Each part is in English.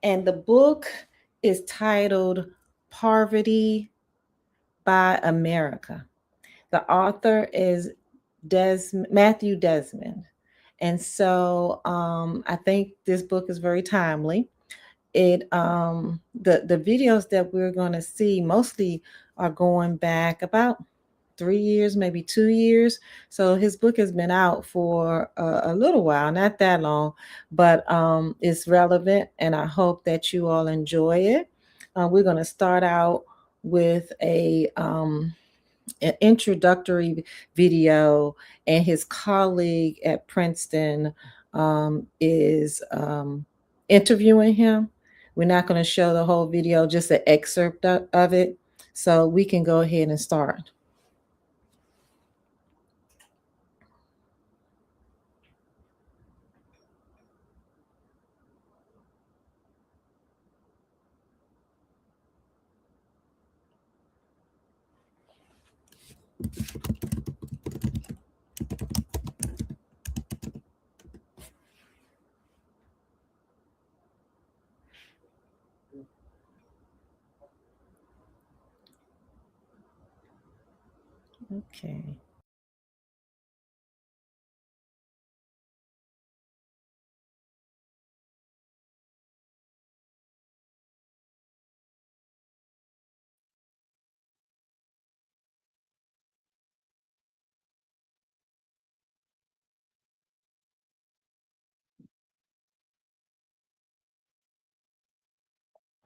And the book is titled Poverty by America. The author is Matthew Desmond. And so I think this book is very timely. The videos that we're going to see mostly are going back about 3 years, maybe 2 years. So his book has been out for a little while, not that long, but it's relevant, and I hope that you all enjoy it. We're going to start out with an introductory video, and his colleague at Princeton is interviewing him. We're not going to show the whole video, just an excerpt of it. So we can go ahead and start. Okay.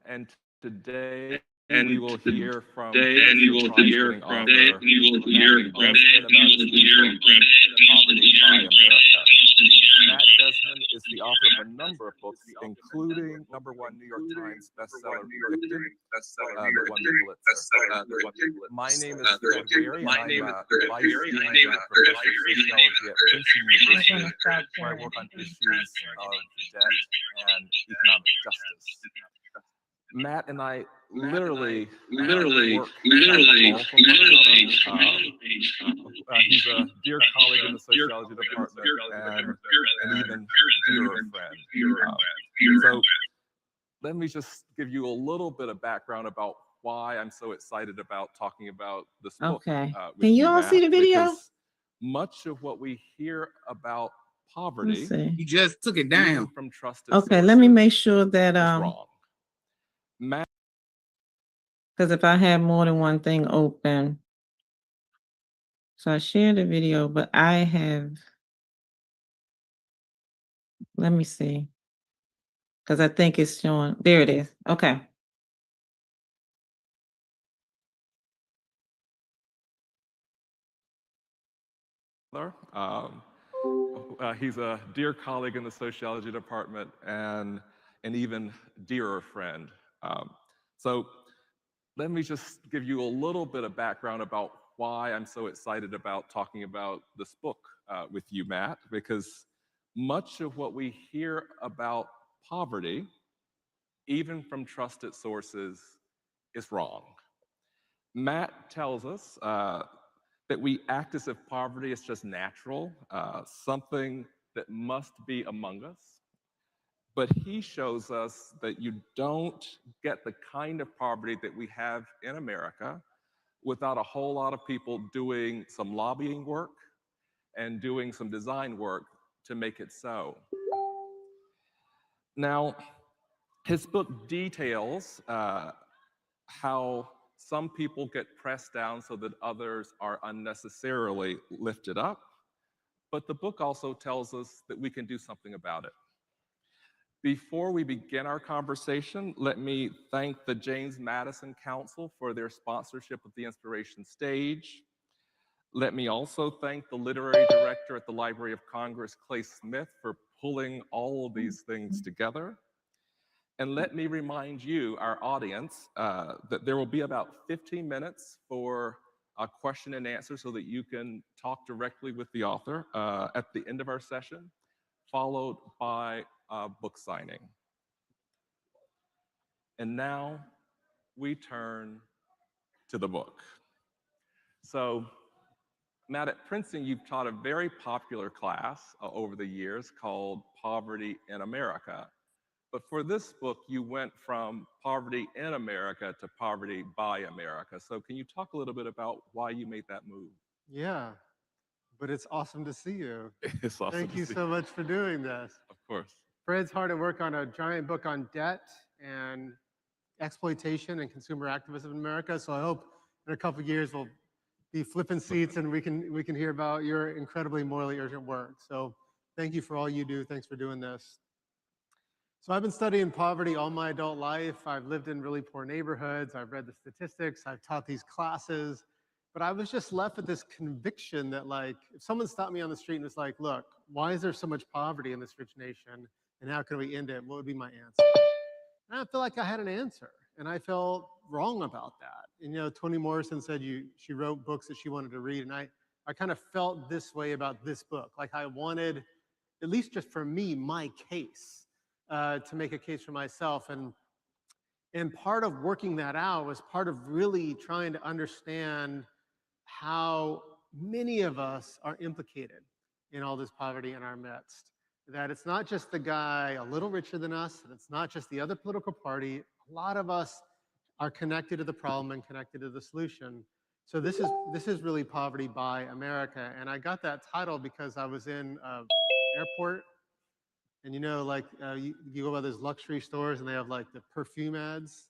And today we will hear from Pulitzer Prize-winning author Matthew Desmond about his new book, Poverty by America. Matt Desmond is the author of a number of books, including #1 New York Times bestseller, Evicted, that won the Pulitzer. My name is Fred Weary, and I'm Vice Dean of Professor of Sociology at Princeton University, where I work on issues of debt and economic justice. Matt and I literally work down the hall from one another. He's a dear colleague in the sociology department and an even dearer friend. So let me just give you a little bit of background about why I'm so excited about talking about this book. Okay. Can you all see the video? Much of what we hear about poverty, you just took it down from trusted Okay, let me make sure that wrong. Because if I have more than one thing open, so I shared the video, but I have, let me see, because I think it's showing, there it is. Okay. He's a dear colleague in the sociology department and an even dearer friend. So let me just give you a little bit of background about why I'm so excited about talking about this book with you, Matt, because much of what we hear about poverty, even from trusted sources, is wrong. Matt tells us that we act as if poverty is just natural, something that must be among us. But he shows us that you don't get the kind of poverty that we have in America without a whole lot of people doing some lobbying work and doing some design work to make it so. Now, his book details how some people get pressed down so that others are unnecessarily lifted up. But the book also tells us that we can do something about it. Before we begin our conversation, let me thank the James Madison Council for their sponsorship of the Inspiration Stage. Let me also thank the literary director at the Library of Congress, Clay Smith, for pulling all of these things together. And let me remind you, our audience, that there will be about 15 minutes for a question and answer so that you can talk directly with the author at the end of our session, followed by a book signing. And now we turn to the book. So, Matt, at Princeton, you've taught a very popular class over the years called Poverty in America. But for this book, you went from poverty in America to poverty by America. So can you talk a little bit about why you made that move? Yeah, but it's awesome to see you. It's awesome Thank to you see. so much for doing this. Of course. Fred's hard at work on a giant book on debt and exploitation and consumer activism in America. So I hope in a couple of years we'll be flipping seats and we can hear about your incredibly morally urgent work. So thank you for all you do. Thanks for doing this. So I've been studying poverty all my adult life. I've lived in really poor neighborhoods. I've read the statistics. I've taught these classes. But I was just left with this conviction that, like, if someone stopped me on the street and was like, look, why is there so much poverty in this rich nation? And how can we end it? What would be my answer? And I feel like I had an answer. And I felt wrong about that. And, Toni Morrison said she wrote books that she wanted to read. And I kind of felt this way about this book. Like I wanted, at least just for me, my case, to make a case for myself. And part of working that out was part of really trying to understand how many of us are implicated in all this poverty in our midst. That it's not just the guy a little richer than us, and it's not just the other political party. A lot of us are connected to the problem and connected to the solution. So this is really poverty by America. And I got that title because I was in an airport. And you go by those luxury stores and they have like the perfume ads,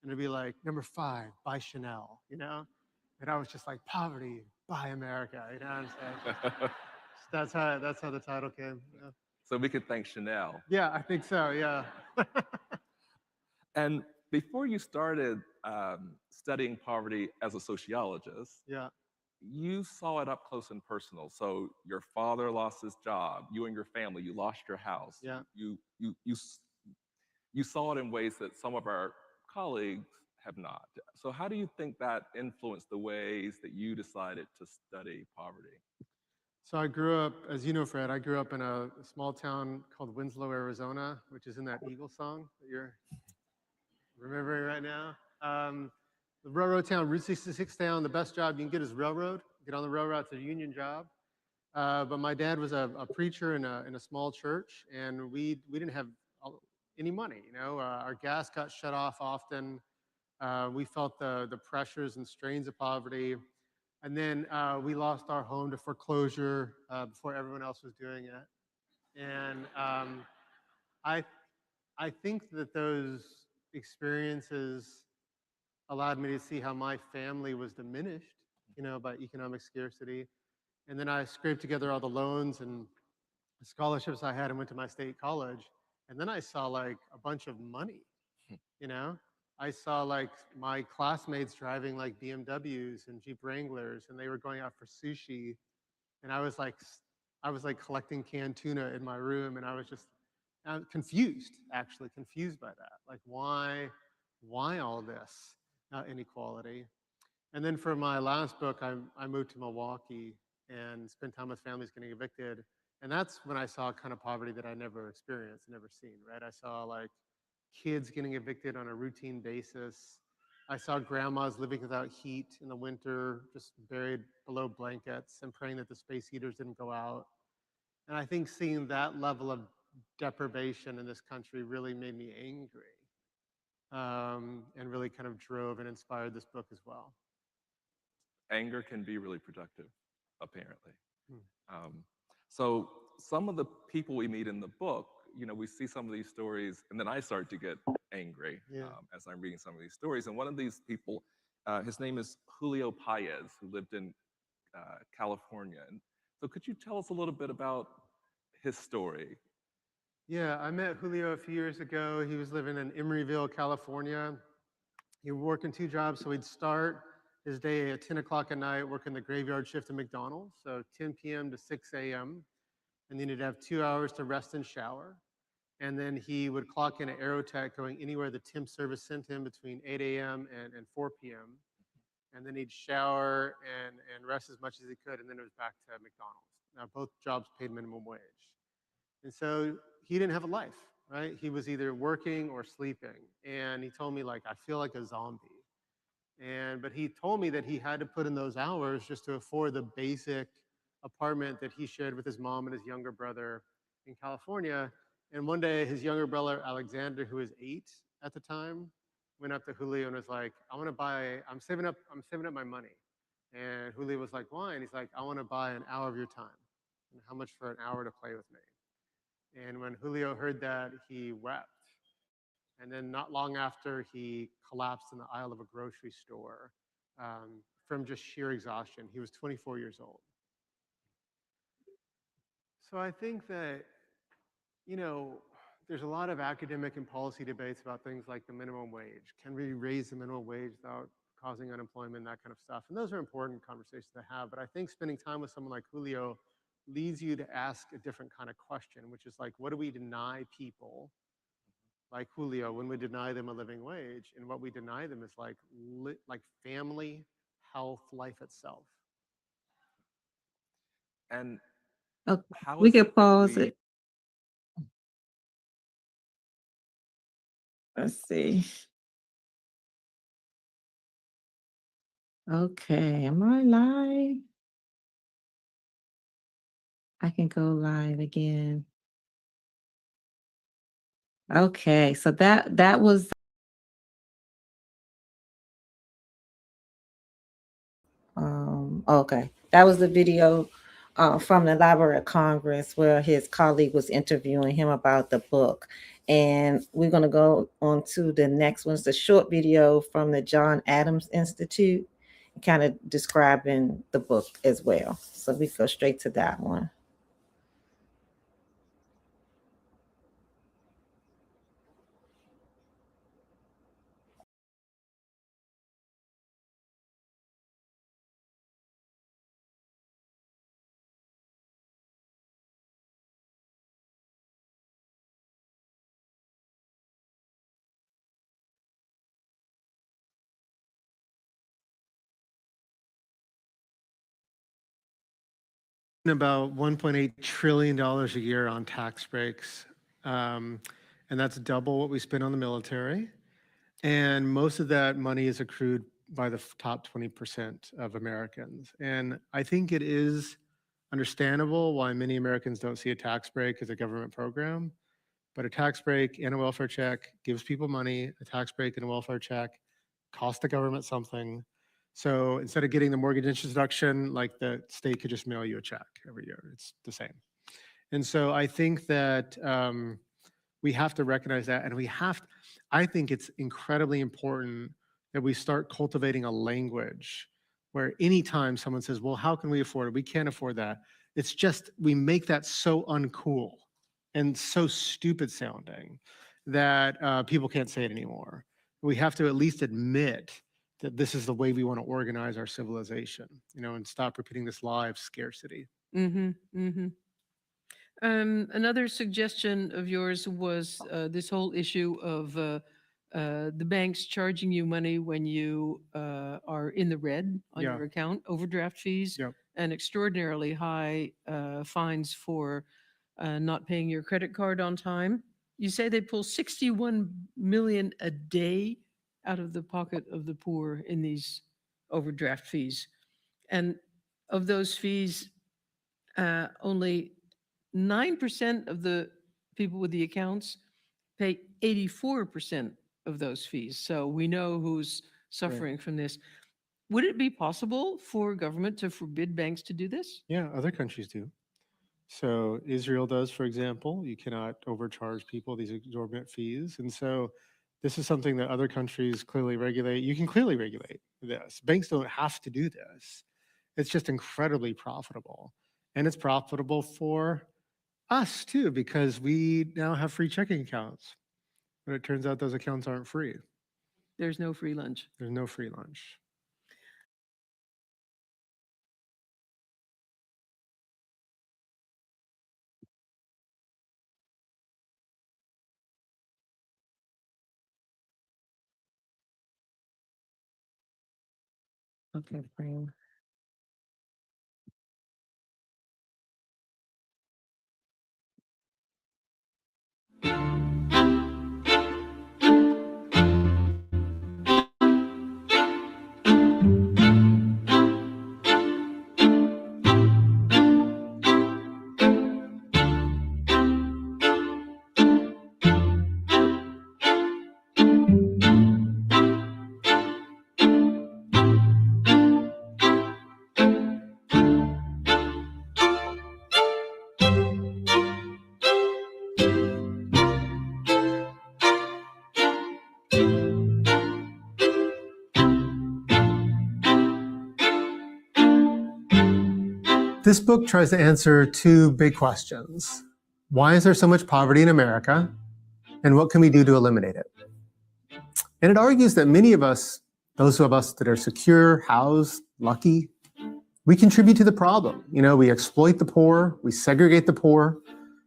and it'd be like #5 by Chanel, And I was just like, poverty by America, And so that's how the title came. Yeah. So we could thank Chanel. Yeah, I think so. Yeah. And before you started studying poverty as a sociologist, Yeah. you saw it up close and personal. So your father lost his job, you and your family, you lost your house. Yeah. You saw it in ways that some of our colleagues have not. So how do you think that influenced the ways that you decided to study poverty? So I grew up, as you know, Fred, I grew up in a small town called Winslow, Arizona, which is in that Eagle song that you're remembering right now. The railroad town, Route 66 town, the best job you can get is railroad. Get on the railroad, it's a union job. But my dad was a preacher in a small church, and we didn't have any money. Our gas got shut off often. We felt the pressures and strains of poverty. And then we lost our home to foreclosure before everyone else was doing it. And I think that those experiences allowed me to see how my family was diminished, by economic scarcity. And then I scraped together all the loans and scholarships I had and went to my state college. And then I saw like a bunch of money, I saw like my classmates driving like BMWs and Jeep Wranglers, and they were going out for sushi. And I was like collecting canned tuna in my room, and I was just confused by that. Like why all this inequality? And then for my last book, I moved to Milwaukee and spent time with families getting evicted. And that's when I saw kind of poverty that I never experienced, never seen, right? I saw like kids getting evicted on a routine basis. I saw grandmas living without heat in the winter, just buried below blankets and praying that the space heaters didn't go out. And I think seeing that level of deprivation in this country really made me angry, and really kind of drove and inspired this book as well. Anger can be really productive, apparently. Hmm. So some of the people we meet in the book, we see some of these stories, and then I start to get angry as I'm reading some of these stories. And one of these people, his name is Julio Paez, who lived in California. And so could you tell us a little bit about his story? Yeah, I met Julio a few years ago. He was living in Emeryville, California. He was working 2 jobs, so he'd start his day at 10 o'clock at night, working the graveyard shift at McDonald's, so 10 p.m. to 6 a.m. And then he'd have 2 hours to rest and shower. And then he would clock in at Aerotech, going anywhere the temp service sent him between 8 a.m. and 4 p.m. And then he'd shower and rest as much as he could, and then it was back to McDonald's. Now, both jobs paid minimum wage. And so he didn't have a life, right? He was either working or sleeping. And he told me, like, I feel like a zombie. But he told me that he had to put in those hours just to afford the basic apartment that he shared with his mom and his younger brother in California. And one day, his younger brother, Alexander, who was 8 at the time, went up to Julio and was like, I'm saving up my money. And Julio was like, why? And he's like, I want to buy an hour of your time. And how much for an hour to play with me? And when Julio heard that, he wept. And then not long after, he collapsed in the aisle of a grocery store from just sheer exhaustion. He was 24 years old. So I think that, there's a lot of academic and policy debates about things like the minimum wage. Can we raise the minimum wage without causing unemployment, that kind of stuff? And those are important conversations to have. But I think spending time with someone like Julio leads you to ask a different kind of question, which is like, what do we deny people like Julio when we deny them a living wage? And what we deny them is like family, health, life itself. And Okay, how we is can it that pause we it. Let's see. Okay, am I live? I can go live again. Okay, so that was okay. That was the video from the Library of Congress where his colleague was interviewing him about the book. And we're going to go on to the next one. It's a short video from the John Adams Institute, kind of describing the book as well. So we go straight to that one. About $1.8 trillion a year on tax breaks. And that's double what we spend on the military. And most of that money is accrued by the top 20% of Americans. And I think it is understandable why many Americans don't see a tax break as a government program. But a tax break and a welfare check gives people money. A tax break and a welfare check cost the government something. So instead of getting the mortgage interest deduction, like the state could just mail you a check every year. It's the same. And so I think that we have to recognize that. And I think it's incredibly important that we start cultivating a language where anytime someone says, well, how can we afford it? We can't afford that. It's just, we make that so uncool and so stupid sounding that people can't say it anymore. We have to at least admit that this is the way we want to organize our civilization, and stop repeating this lie of scarcity. Another suggestion of yours was this whole issue of the banks charging you money when you are in the red on Yeah. your account, overdraft fees, Yep. and extraordinarily high fines for not paying your credit card on time. You say they pull 61 million a day out of the pocket of the poor in these overdraft fees. And of those fees, only 9% of the people with the accounts pay 84% of those fees. So we know who's suffering from this. Would it be possible for government to forbid banks to do this? Yeah, other countries do. So Israel does, for example. You cannot overcharge people these exorbitant fees. And so this is something that other countries clearly regulate. You can clearly regulate this. Banks don't have to do this. It's just incredibly profitable. And it's profitable for us too, because we now have free checking accounts. But it turns out those accounts aren't free. There's no free lunch. There's no free lunch. Okay, frame. This book tries to answer two big questions. Why is there so much poverty in America? And what can we do to eliminate it? And it argues that many of us, those of us that are secure, housed, lucky, we contribute to the problem. We exploit the poor, we segregate the poor,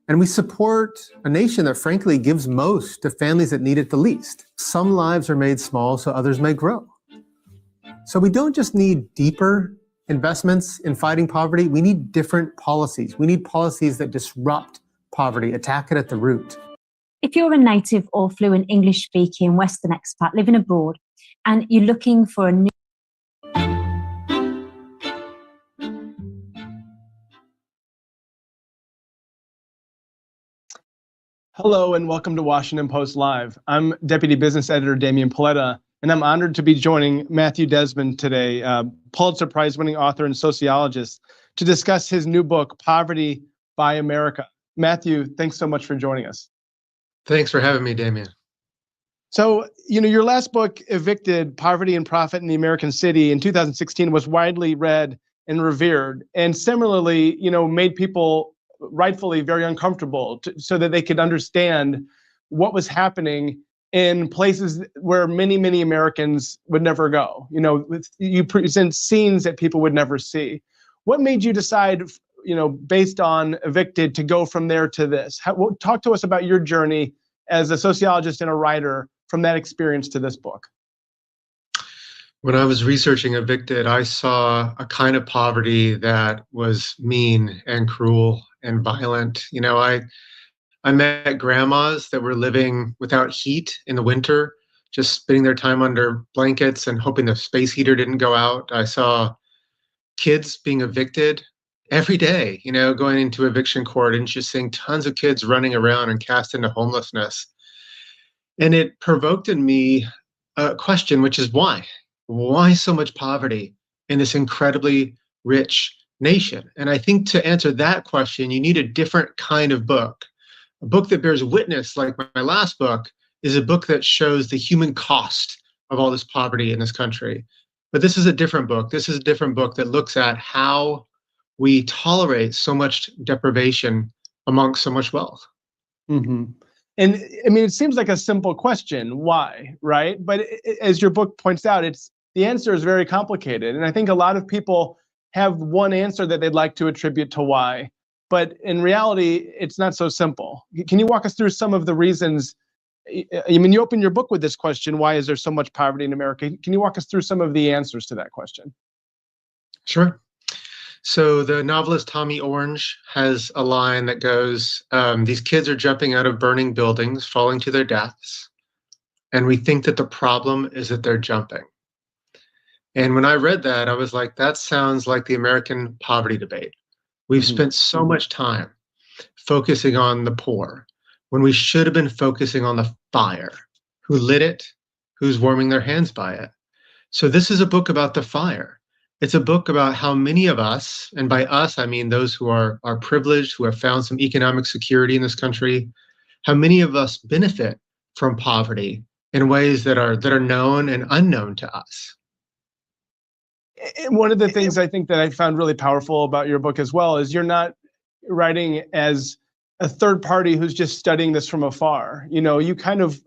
and we support a nation that frankly gives most to families that need it the least. Some lives are made small so others may grow. So we don't just need deeper investments in fighting poverty, we need different policies. We need policies that disrupt poverty, attack it at the root. If you're a native or fluent English-speaking Western expat living abroad and you're looking for a new Hello and welcome to Washington Post Live. I'm Deputy Business Editor Damian Paletta, and I'm honored to be joining Matthew Desmond today, Pulitzer Prize-winning author and sociologist, to discuss his new book, Poverty by America. Matthew, thanks so much for joining us. Thanks for having me, Damian. So, your last book, Evicted: Poverty and Profit in the American City, in 2016 was widely read and revered, and similarly, made people rightfully very uncomfortable so that they could understand what was happening in places where many, many Americans would never go. You present scenes that people would never see. What made you decide, based on Evicted, to go from there to this? Talk to us about your journey as a sociologist and a writer from that experience to this book. When I was researching Evicted, I saw a kind of poverty that was mean and cruel and violent. I met grandmas that were living without heat in the winter, just spending their time under blankets and hoping the space heater didn't go out. I saw kids being evicted every day, going into eviction court and just seeing tons of kids running around and cast into homelessness. And it provoked in me a question, which is why? Why so much poverty in this incredibly rich nation? And I think to answer that question, you need a different kind of book. A book that bears witness, like my last book, is a book that shows the human cost of all this poverty in this country. But this is a different book. This is a different book that looks at how we tolerate so much deprivation amongst so much wealth. Mm-hmm. And it seems like a simple question, why, right? But as your book points out, the answer is very complicated. And I think a lot of people have one answer that they'd like to attribute to why, but in reality, it's not so simple. Can you walk us through some of the reasons? You open your book with this question, why is there so much poverty in America? Can you walk us through some of the answers to that question? Sure. So the novelist Tommy Orange has a line that goes, these kids are jumping out of burning buildings, falling to their deaths, and we think that the problem is that they're jumping. And when I read that, I was like, that sounds like the American poverty debate. We've spent so much time focusing on the poor when we should have been focusing on the fire. Who lit it? Who's warming their hands by it? So this is a book about the fire. It's a book about how many of us, and by us, I mean those who are privileged, who have found some economic security in this country, how many of us benefit from poverty in ways that are known and unknown to us. One of the things I think that I found really powerful about your book as well is you're not writing as a third party who's just studying this from afar. You kind of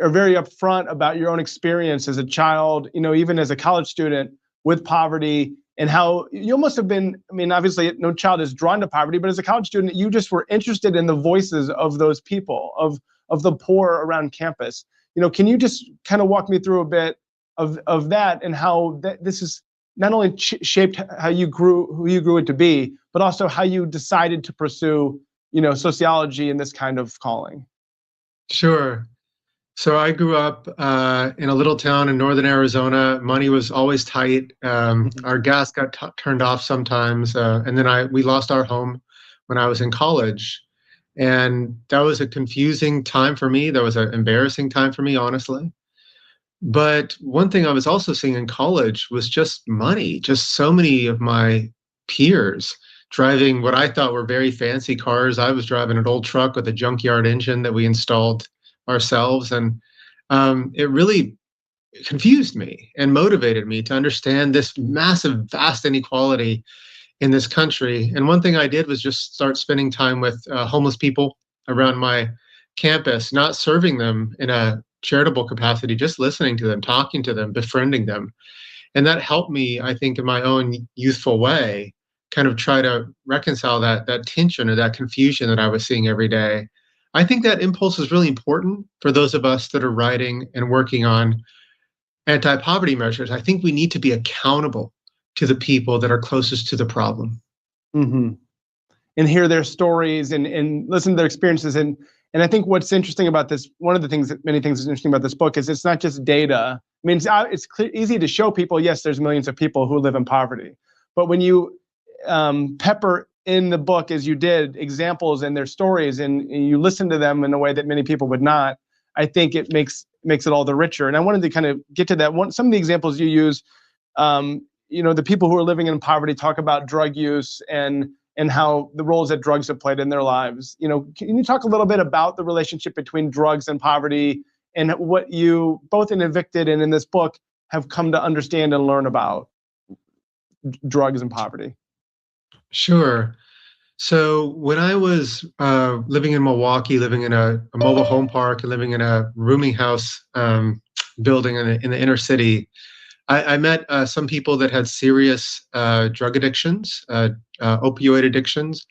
are very upfront about your own experience as a child, even as a college student with poverty, and how you almost have been, obviously no child is drawn to poverty, but as a college student, you just were interested in the voices of those people, of the poor around campus. Can you just kind of walk me through a bit of that and how this is not only shaped how you grew, who you grew it to be, but also how you decided to pursue, sociology in this kind of calling? Sure. So I grew up in a little town in northern Arizona. Money was always tight. Our gas got turned off sometimes. And then we lost our home when I was in college. And that was a confusing time for me. That was an embarrassing time for me, honestly. But one thing I was also seeing in college was just money. Just so many of my peers driving what I thought were very fancy cars. I was driving an old truck with a junkyard engine that we installed ourselves. And it really confused me and motivated me to understand this massive, vast inequality in this country. And one thing I did was just start spending time with homeless people around my campus, not serving them in a charitable capacity, just listening to them, talking to them, befriending them. And that helped me, I think, in my own youthful way, kind of try to reconcile that tension or that confusion that I was seeing every day. I think that impulse is really important for those of us that are writing and working on anti-poverty measures. I think we need to be accountable to the people that are closest to the problem. Mm-hmm. And hear their stories and listen to their experiences. And I think what's interesting about this, one of the things many things is interesting about this book is it's not just data. I mean, it's easy to show people, yes, there's millions of people who live in poverty. But when you pepper in the book, as you did, examples and their stories, and you listen to them in a way that many people would not, I think it makes it all the richer. And I wanted to kind of get to that. Some of the examples you use, the people who are living in poverty talk about drug use and how the roles that drugs have played in their lives. Can you talk a little bit about the relationship between drugs and poverty and what you, both in Evicted and in this book, have come to understand and learn about drugs and poverty? Sure. So when I was living in Milwaukee, living in a mobile home park and living in a rooming house building in the inner city, I met some people that had serious drug addictions, opioid addictions.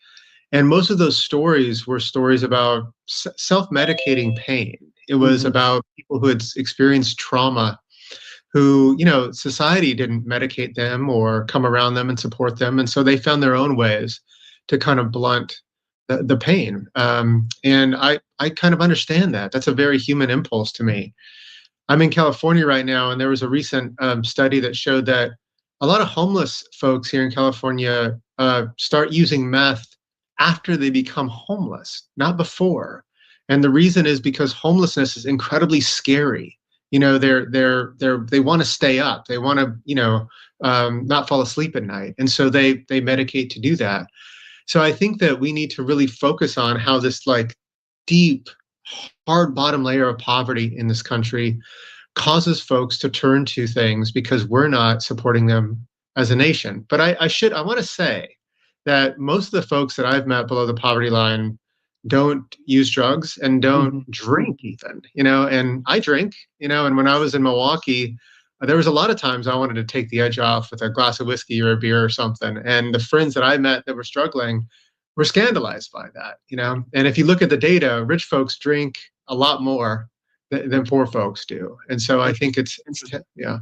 And most of those stories were stories about self-medicating pain. It was about people who had experienced trauma, who, society didn't medicate them or come around them and support them. And so they found their own ways to kind of blunt the pain. And I kind of understand that. That's a very human impulse to me. I'm in California right now, and there was a recent study that showed that a lot of homeless folks here in California start using meth after they become homeless, not before. And the reason is because homelessness is incredibly scary. They want to stay up. They want to, not fall asleep at night. And so they medicate to do that. So I think that we need to really focus on how this deep, hard bottom layer of poverty in this country causes folks to turn to things because we're not supporting them as a nation. But I want to say that most of the folks that I've met below the poverty line don't use drugs and don't drink even, and I drink, and when I was in Milwaukee, there was a lot of times I wanted to take the edge off with a glass of whiskey or a beer or something. And the friends that I met that were struggling were scandalized by that, and if you look at the data, rich folks drink a lot more than poor folks do. And so I think it's yeah.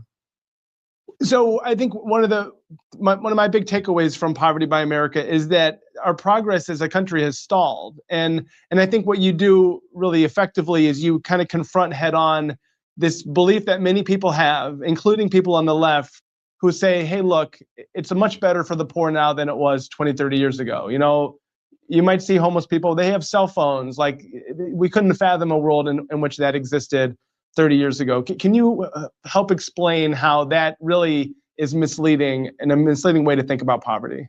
So I think one of my big takeaways from Poverty by America is that our progress as a country has stalled. And I think what you do really effectively is you kind of confront head on this belief that many people have, including people on the left, who say, hey, look, it's much better for the poor now than it was 20, 30 years ago. You might see homeless people, they have cell phones. Like, we couldn't fathom a world in which that existed 30 years ago. Can you help explain how that really is misleading and a misleading way to think about poverty?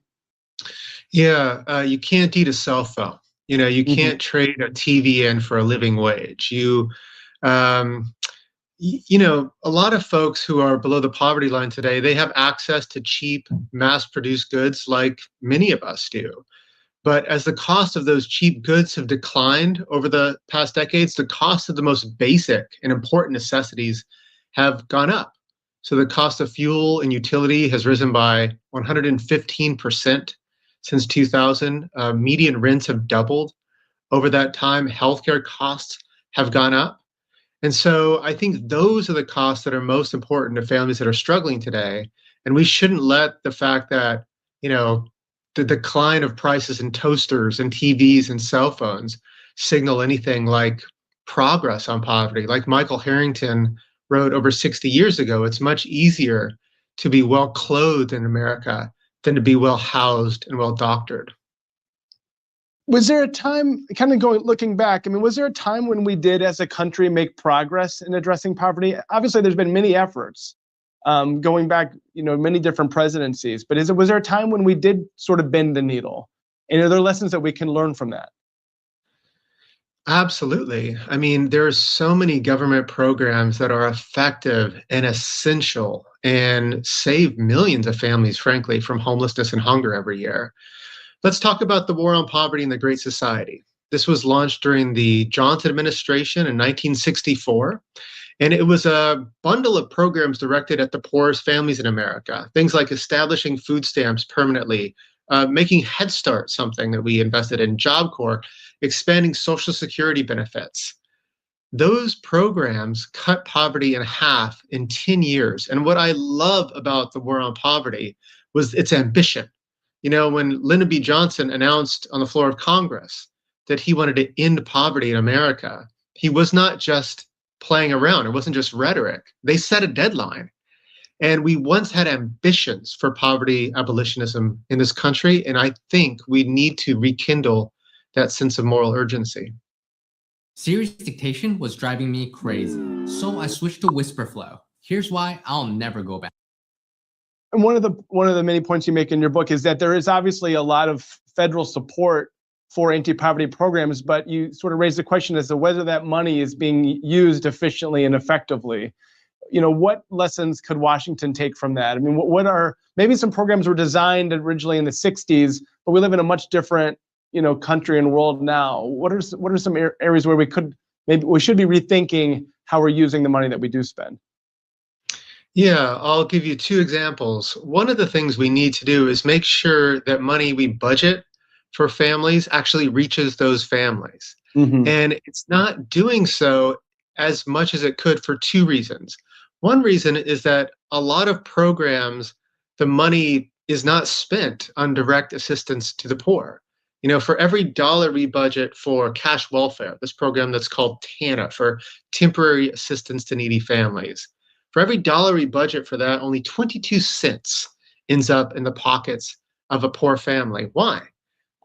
Yeah, you can't eat a cell phone. You can't trade a TV in for a living wage. A lot of folks who are below the poverty line today, they have access to cheap, mass-produced goods like many of us do. But as the cost of those cheap goods have declined over the past decades, the cost of the most basic and important necessities have gone up. So the cost of fuel and utility has risen by 115% since 2000. Median rents have doubled over that time. Healthcare costs have gone up. And so I think those are the costs that are most important to families that are struggling today. And we shouldn't let the fact that, the decline of prices in toasters and TVs and cell phones signal anything like progress on poverty. Like Michael Harrington wrote over 60 years ago, it's much easier to be well clothed in America than to be well housed and well doctored. Was there a time, kind of looking back, was there a time when we did as a country make progress in addressing poverty? Obviously, there's been many efforts going back, many different presidencies, but was there a time when we did sort of bend the needle? And are there lessons that we can learn from that? Absolutely. I mean, there are so many government programs that are effective and essential and save millions of families, frankly, from homelessness and hunger every year. Let's talk about the War on Poverty and the Great Society. This was launched during the Johnson administration in 1964. And it was a bundle of programs directed at the poorest families in America. Things like establishing food stamps permanently, making Head Start something that we invested in, Job Corps, expanding Social Security benefits. Those programs cut poverty in half in 10 years. And what I love about the War on Poverty was its ambition. You know, when Lyndon B. Johnson announced on the floor of Congress that he wanted to end poverty in America, he was not just playing around. It wasn't just rhetoric. They set a deadline. And we once had ambitions for poverty abolitionism in this country. And I think we need to rekindle that sense of moral urgency. Serious dictation was driving me crazy, so I switched to whisper flow. Here's why I'll never go back. And one of the many points you make in your book is that there is obviously a lot of federal support for anti-poverty programs, but you sort of raise the question as to whether that money is being used efficiently and effectively. You know, what lessons could Washington take from that? I mean, what are, maybe some programs were designed originally in the 60s, but we live in a much different, you know, country and world now. What are some areas where we should be rethinking how we're using the money that we do spend? Yeah, I'll give you two examples. One of the things we need to do is make sure that money we budget for families actually reaches those families. Mm-hmm. And it's not doing so as much as it could for two reasons. One reason is that a lot of programs, the money is not spent on direct assistance to the poor. You know, for every dollar we budget for cash welfare, this program that's called TANA, for temporary assistance to needy families, for every dollar we budget for that, only 22 cents ends up in the pockets of a poor family. Why?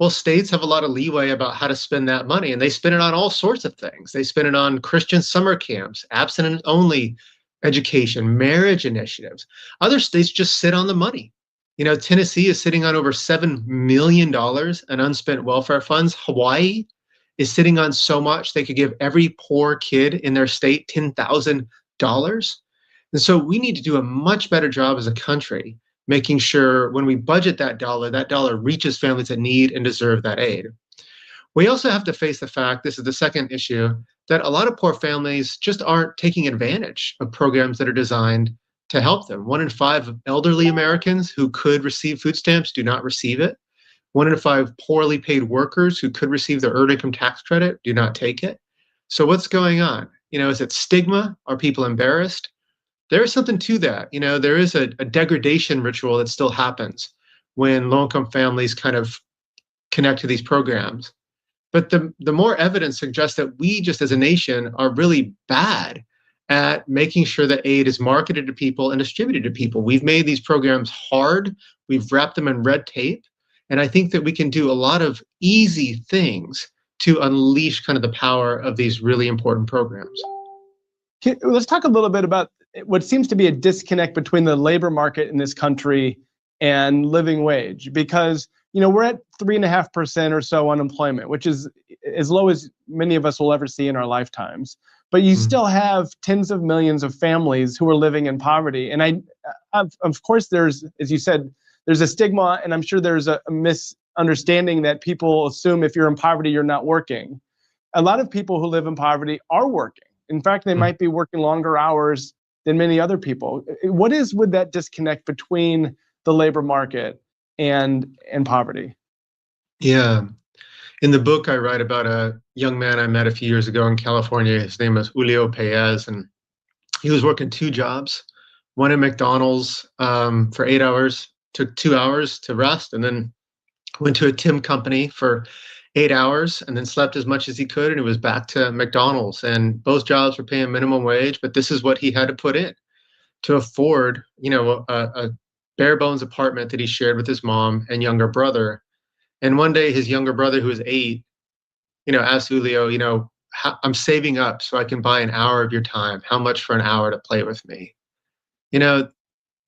Well, states have a lot of leeway about how to spend that money, and they spend it on all sorts of things. They spend it on Christian summer camps, abstinence-only education, marriage initiatives. Other states just sit on the money. You know, Tennessee is sitting on over $7 million in unspent welfare funds. Hawaii is sitting on so much they could give every poor kid in their state $10,000. And so we need to do a much better job as a country making sure when we budget that dollar reaches families that need and deserve that aid. We also have to face the fact, this is the second issue, that a lot of poor families just aren't taking advantage of programs that are designed to help them. 1 in 5 elderly Americans who could receive food stamps do not receive it. 1 in 5 poorly paid workers who could receive their earned income tax credit do not take it. So what's going on? You know, is it stigma? Are people embarrassed? There is something to that. You know, there is a degradation ritual that still happens when low-income families kind of connect to these programs. But the more evidence suggests that we just as a nation are really bad at making sure that aid is marketed to people and distributed to people. We've made these programs hard. We've wrapped them in red tape. And I think that we can do a lot of easy things to unleash kind of the power of these really important programs. Let's talk a little bit about what seems to be a disconnect between the labor market in this country and living wage, because, you know, we're at 3.5% or so unemployment, which is as low as many of us will ever see in our lifetimes. But you still have tens of millions of families who are living in poverty. And of course, there's, as you said, there's a stigma, and I'm sure there's a misunderstanding that people assume if you're in poverty, you're not working. A lot of people who live in poverty are working. In fact, they might be working longer hours than many other people. What is with that disconnect between the labor market and poverty? Yeah. In the book, I write about a young man I met a few years ago in California. His name was Julio Paez, and he was working 2 jobs, one at McDonald's for 8 hours, took 2 hours to rest, and then went to a Tim company for 8 hours, and then slept as much as he could, and he was back to McDonald's. And both jobs were paying minimum wage, but this is what he had to put in to afford, you know, a bare bones apartment that he shared with his mom and younger brother. And one day his younger brother, who was 8, you know, asked Julio, you know, I'm saving up so I can buy an hour of your time. How much for an hour to play with me? You know,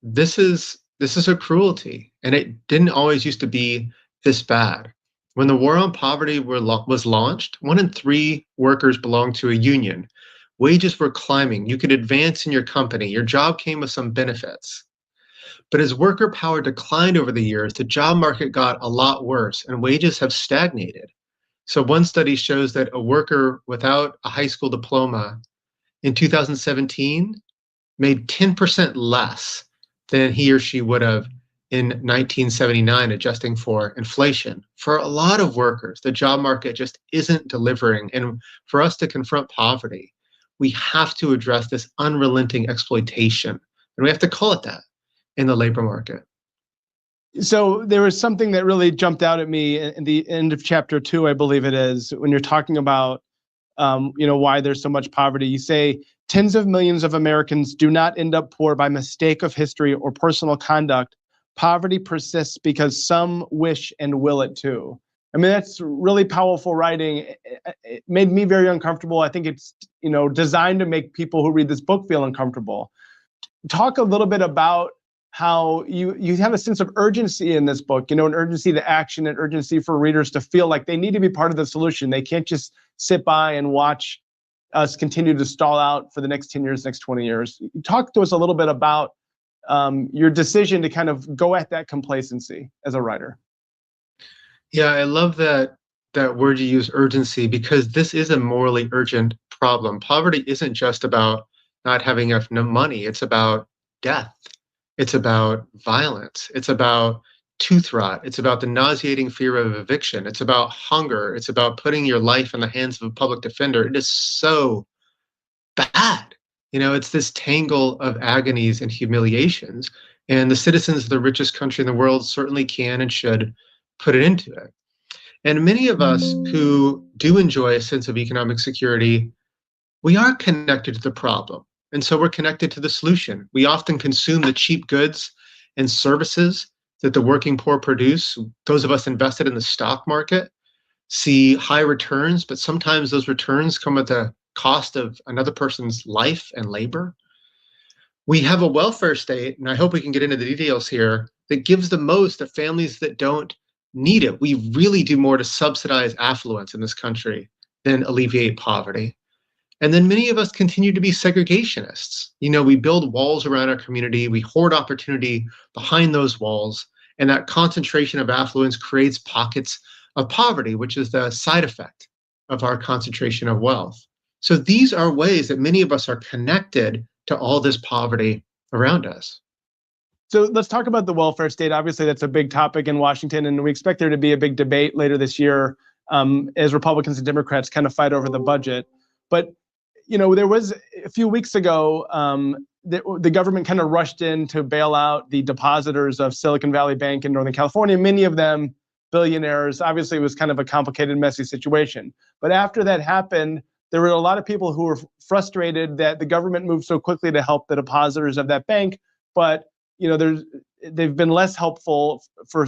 this is a cruelty, and it didn't always used to be this bad. When the war on poverty was launched, 1 in 3 workers belonged to a union. Wages were climbing. You could advance in your company. Your job came with some benefits. But as worker power declined over the years, the job market got a lot worse and wages have stagnated. So one study shows that a worker without a high school diploma in 2017 made 10% less than he or she would have in 1979, adjusting for inflation. For a lot of workers, the job market just isn't delivering. And for us to confront poverty, we have to address this unrelenting exploitation. And we have to call it that in the labor market. So there was something that really jumped out at me in the end of chapter 2, I believe it is, when you're talking about why there's so much poverty. You say tens of millions of Americans do not end up poor by mistake of history or personal conduct. Poverty persists because some wish and will it too. I mean, that's really powerful writing. It made me very uncomfortable. I think it's designed to make people who read this book feel uncomfortable. Talk a little bit about how you have a sense of urgency in this book, an urgency to action, and urgency for readers to feel like they need to be part of the solution. They can't just sit by and watch us continue to stall out for the next 10 years, next 20 years. Talk to us a little bit about your decision to kind of go at that complacency as a writer. Yeah, I love that word you use, urgency, because this is a morally urgent problem. Poverty isn't just about not having enough money. It's about death. It's about violence. It's about tooth rot. It's about the nauseating fear of eviction. It's about hunger. It's about putting your life in the hands of a public defender. It is so bad. It's this tangle of agonies and humiliations. And the citizens of the richest country in the world certainly can and should put it into it. And many of us who do enjoy a sense of economic security, we are connected to the problem. And so we're connected to the solution. We often consume the cheap goods and services that the working poor produce. Those of us invested in the stock market see high returns, but sometimes those returns come at the cost of another person's life and labor. We have a welfare state, and I hope we can get into the details here, that gives the most to families that don't need it. We really do more to subsidize affluence in this country than alleviate poverty. And then many of us continue to be segregationists. We build walls around our community, we hoard opportunity behind those walls, and that concentration of affluence creates pockets of poverty, which is the side effect of our concentration of wealth. So these are ways that many of us are connected to all this poverty around us. So let's talk about the welfare state. Obviously, that's a big topic in Washington, and we expect there to be a big debate later this year as Republicans and Democrats kind of fight over the budget. But there was a few weeks ago, the government kind of rushed in to bail out the depositors of Silicon Valley Bank in Northern California, many of them billionaires. Obviously, it was kind of a complicated, messy situation. But after that happened, there were a lot of people who were frustrated that the government moved so quickly to help the depositors of that bank. But they've been less helpful for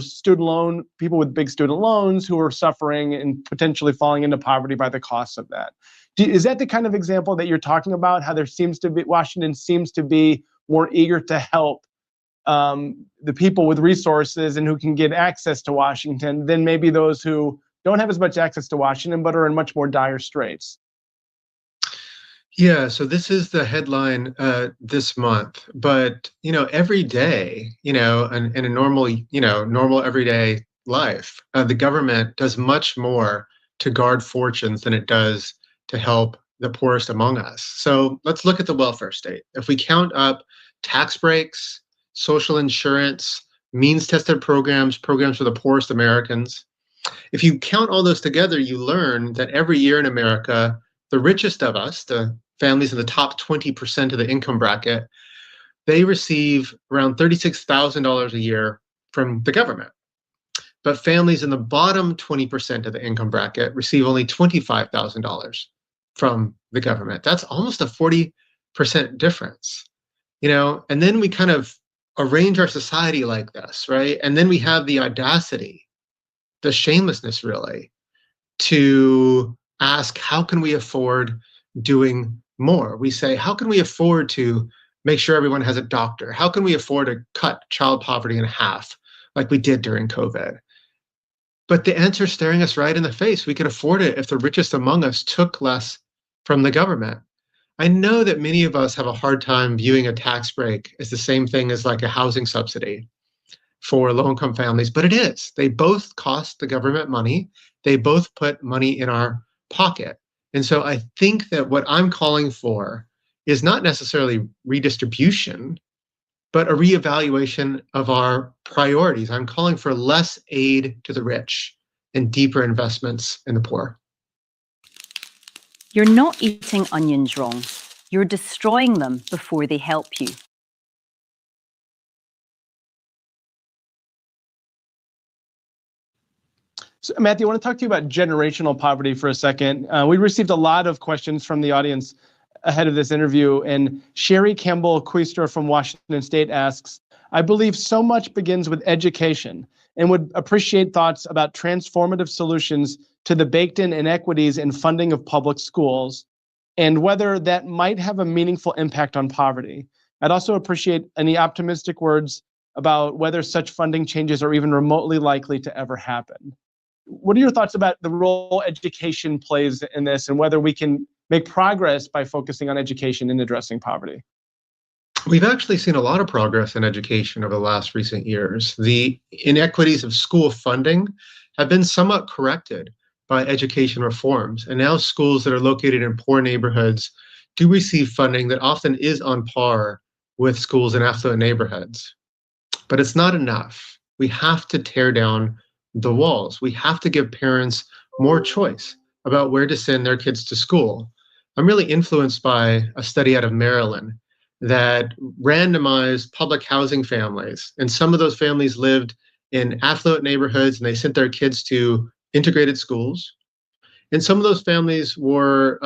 people with big student loans who are suffering and potentially falling into poverty by the cost of that. Is that the kind of example that you're talking about? How Washington seems to be more eager to help the people with resources and who can get access to Washington than maybe those who don't have as much access to Washington but are in much more dire straits? Yeah, so this is the headline this month. But every day, in a normal everyday life, the government does much more to guard fortunes than it does to help the poorest among us. So let's look at the welfare state. If we count up tax breaks, social insurance, means-tested programs for the poorest Americans, if you count all those together, you learn that every year in America, the richest of us, the families in the top 20% of the income bracket, they receive around $36,000 a year from the government. But families in the bottom 20% of the income bracket receive only $25,000 from the government. That's almost a 40% difference, and then we kind of arrange our society like this, right? And then we have the audacity, the shamelessness really, to ask, how can we afford doing more? We say, how can we afford to make sure everyone has a doctor? How can we afford to cut child poverty in half like we did during COVID? But the answer is staring us right in the face. We could afford it if the richest among us took less from the government. I know that many of us have a hard time viewing a tax break as the same thing as like a housing subsidy for low-income families, but it is. They both cost the government money. They both put money in our pocket. And so I think that what I'm calling for is not necessarily redistribution, but a reevaluation of our priorities. I'm calling for less aid to the rich and deeper investments in the poor. You're not eating onions wrong. You're destroying them before they help you. So, Matthew, I want to talk to you about generational poverty for a second. We received a lot of questions from the audience ahead of this interview, and Sherry Campbell-Queester from Washington State asks, I believe so much begins with education and would appreciate thoughts about transformative solutions to the baked-in inequities in funding of public schools and whether that might have a meaningful impact on poverty. I'd also appreciate any optimistic words about whether such funding changes are even remotely likely to ever happen. What are your thoughts about the role education plays in this and whether we can make progress by focusing on education in addressing poverty? We've actually seen a lot of progress in education over the last recent years. The inequities of school funding have been somewhat corrected by education reforms. And now schools that are located in poor neighborhoods do receive funding that often is on par with schools in affluent neighborhoods. But it's not enough. We have to tear down the walls. We have to give parents more choice about where to send their kids to school. I'm really influenced by a study out of Maryland that randomized public housing families. And some of those families lived in affluent neighborhoods and they sent their kids to integrated schools. And some of those families were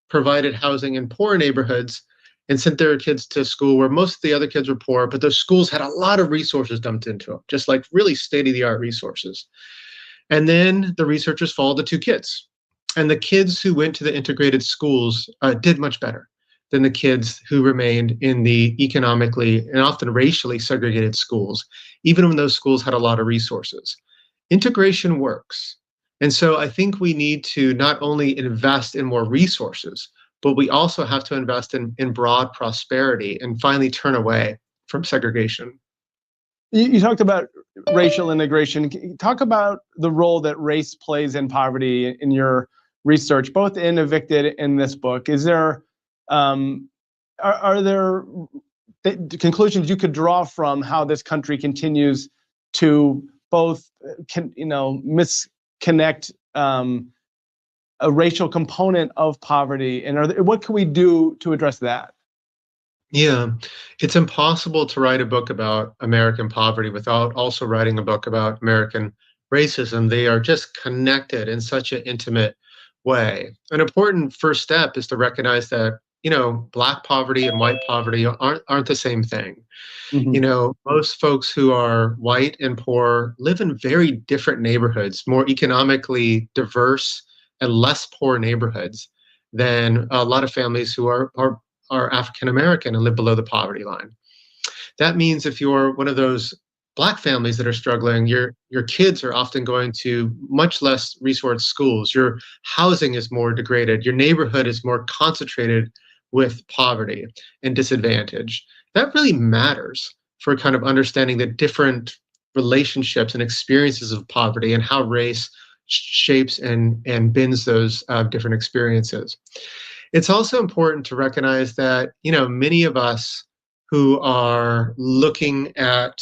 provided housing in poor neighborhoods and sent their kids to school where most of the other kids were poor, but those schools had a lot of resources dumped into them, just like really state-of-the-art resources. And then the researchers followed the two kids. And the kids who went to the integrated schools did much better than the kids who remained in the economically and often racially segregated schools, even when those schools had a lot of resources. Integration works. And so I think we need to not only invest in more resources, but we also have to invest in broad prosperity and finally turn away from segregation. You talked about racial integration. Can you talk about the role that race plays in poverty in your research, both in Evicted and in this book? Is there, are there conclusions you could draw from how this country continues to both, misconnect a racial component of poverty, and what can we do to address that? Yeah, it's impossible to write a book about American poverty without also writing a book about American racism. They are just connected in such an intimate way. An important first step is to recognize that, Black poverty and white poverty aren't the same thing. Mm-hmm. Most folks who are white and poor live in very different neighborhoods, more economically diverse and less poor neighborhoods than a lot of families who are African American and live below the poverty line. That means if you're one of those Black families that are struggling, your kids are often going to much less resourced schools. Your housing is more degraded. Your neighborhood is more concentrated with poverty and disadvantage. That really matters for kind of understanding the different relationships and experiences of poverty and how race shapes and bends those different experiences. It's also important to recognize that, many of us who are looking at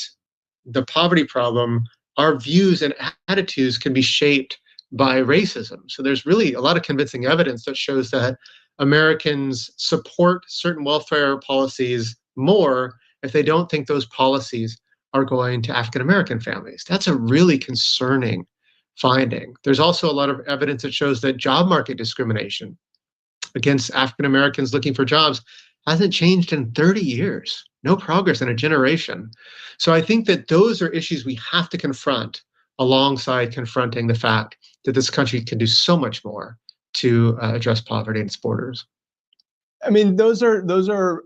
the poverty problem, our views and attitudes can be shaped by racism. So there's really a lot of convincing evidence that shows that Americans support certain welfare policies more if they don't think those policies are going to African American families. That's a really concerning finding. There's also a lot of evidence that shows that job market discrimination against African Americans looking for jobs hasn't changed in 30 years. No progress in a generation. So I think that those are issues we have to confront alongside confronting the fact that this country can do so much more to address poverty and its borders. I mean, those are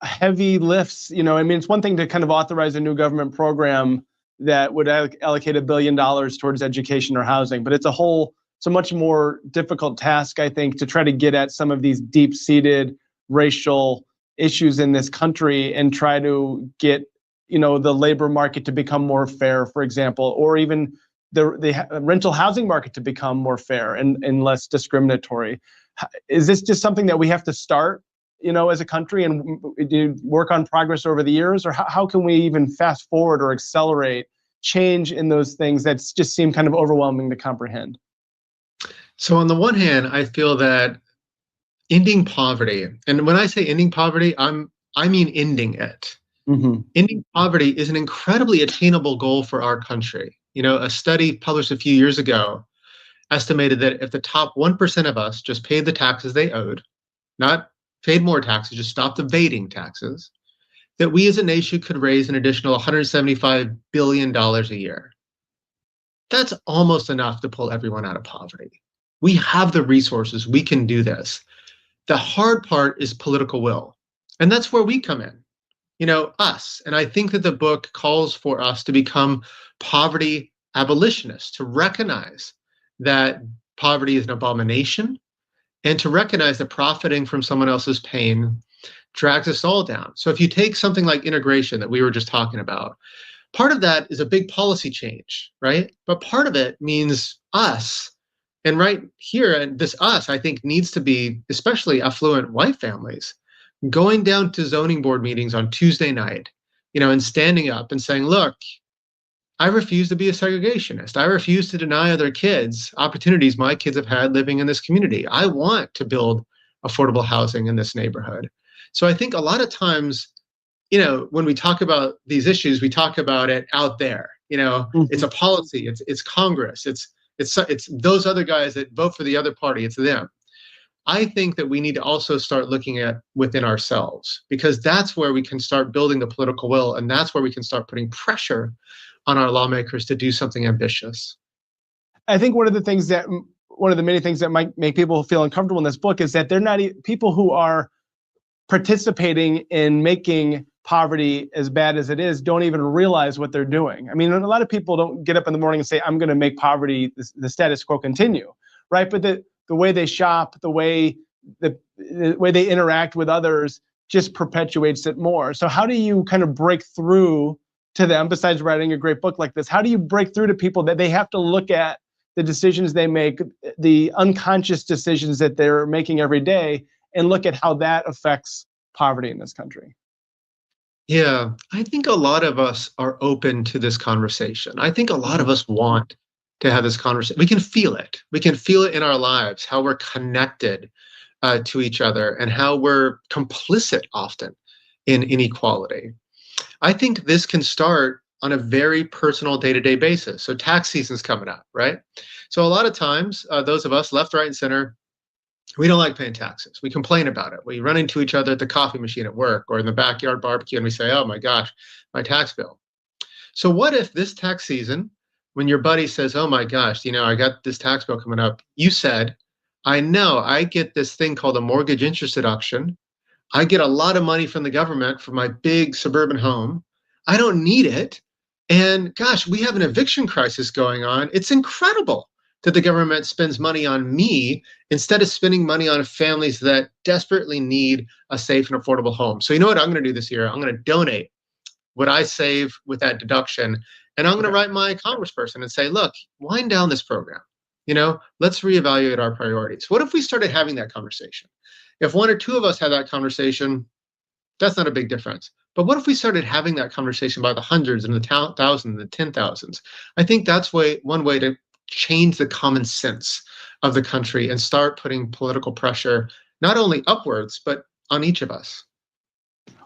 heavy lifts. It's one thing to kind of authorize a new government program that would allocate $1 billion towards education or housing. But it's a much more difficult task, I think, to try to get at some of these deep-seated racial issues in this country and try to get, the labor market to become more fair, for example, or even the rental housing market to become more fair and less discriminatory. Is this just something that we have to start, as a country, and do work on progress over the years, or how can we even fast forward or accelerate change in those things that just seem kind of overwhelming to comprehend? So on the one hand, I feel that ending poverty, and when I say ending poverty, I mean ending it. Mm-hmm. Ending poverty is an incredibly attainable goal for our country. A study published a few years ago estimated that if the top 1% of us just paid the taxes they owed, not paid more taxes, just stopped evading taxes, that we as a nation could raise an additional $175 billion a year. That's almost enough to pull everyone out of poverty. We have the resources. We can do this. The hard part is political will. And that's where we come in, us. And I think that the book calls for us to become poverty abolitionists, to recognize that poverty is an abomination, and to recognize that profiting from someone else's pain drags us all down. So if you take something like integration that we were just talking about, part of that is a big policy change, right? But part of it means us. And right here, and this us, I think, needs to be, especially affluent white families, going down to zoning board meetings on Tuesday night, and standing up and saying, look, I refuse to be a segregationist. I refuse to deny other kids opportunities my kids have had living in this community. I want to build affordable housing in this neighborhood. So I think a lot of times, when we talk about these issues, we talk about it out there. Mm-hmm. It's a policy, it's Congress, it's those other guys that vote for the other party, it's them. I think that we need to also start looking at within ourselves, because that's where we can start building the political will, and that's where we can start putting pressure on our lawmakers to do something ambitious. I think one of the many things that might make people feel uncomfortable in this book is that they're not people who are participating in making poverty as bad as it is don't even realize what they're doing. I mean, a lot of people don't get up in the morning and say, I'm going to make poverty, the status quo continue, right? But the way they shop, the way they interact with others just perpetuates it more. So how do you kind of break through to them, besides writing a great book like this? How do you break through to people that they have to look at the decisions they make, the unconscious decisions that they're making every day, and look at how that affects poverty in this country? Yeah, I think a lot of us are open to this conversation. I think a lot of us want to have this conversation. We can feel it. We can feel it in our lives, how we're connected to each other and how we're complicit often in inequality. I think this can start on a very personal day-to-day basis. So tax season's coming up, right? So a lot of times, those of us left, right, and center, we don't like paying taxes. We complain about it. We run into each other at the coffee machine at work or in the backyard barbecue, and we say, oh my gosh, my tax bill. So what if this tax season, when your buddy says, oh my gosh, I got this tax bill coming up, you said, I know I get this thing called a mortgage interest deduction. I get a lot of money from the government for my big suburban home. I don't need it. And gosh, we have an eviction crisis going on. It's incredible that the government spends money on me instead of spending money on families that desperately need a safe and affordable home. So you know what I'm going to do this year? I'm going to donate what I save with that deduction. And I'm going to write my congressperson and say, look, wind down this program. Let's reevaluate our priorities. What if we started having that conversation? If one or two of us had that conversation, that's not a big difference. But what if we started having that conversation by the hundreds and the thousands and the 10,000s? I think that's one way to change the common sense of the country and start putting political pressure, not only upwards, but on each of us.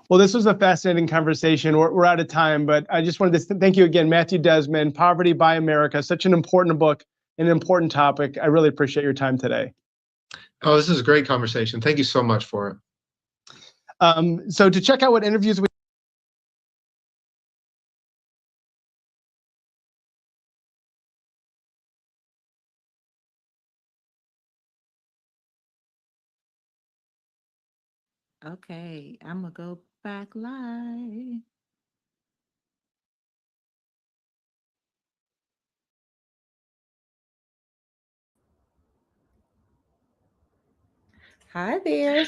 Well, this was a fascinating conversation. We're out of time, but I just wanted to thank you again, Matthew Desmond, Poverty by America, such an important book, an important topic. I really appreciate your time today. Oh, this is a great conversation. Thank you so much for it. So to check out what interviews we Okay, I'm gonna go back live. Hi there.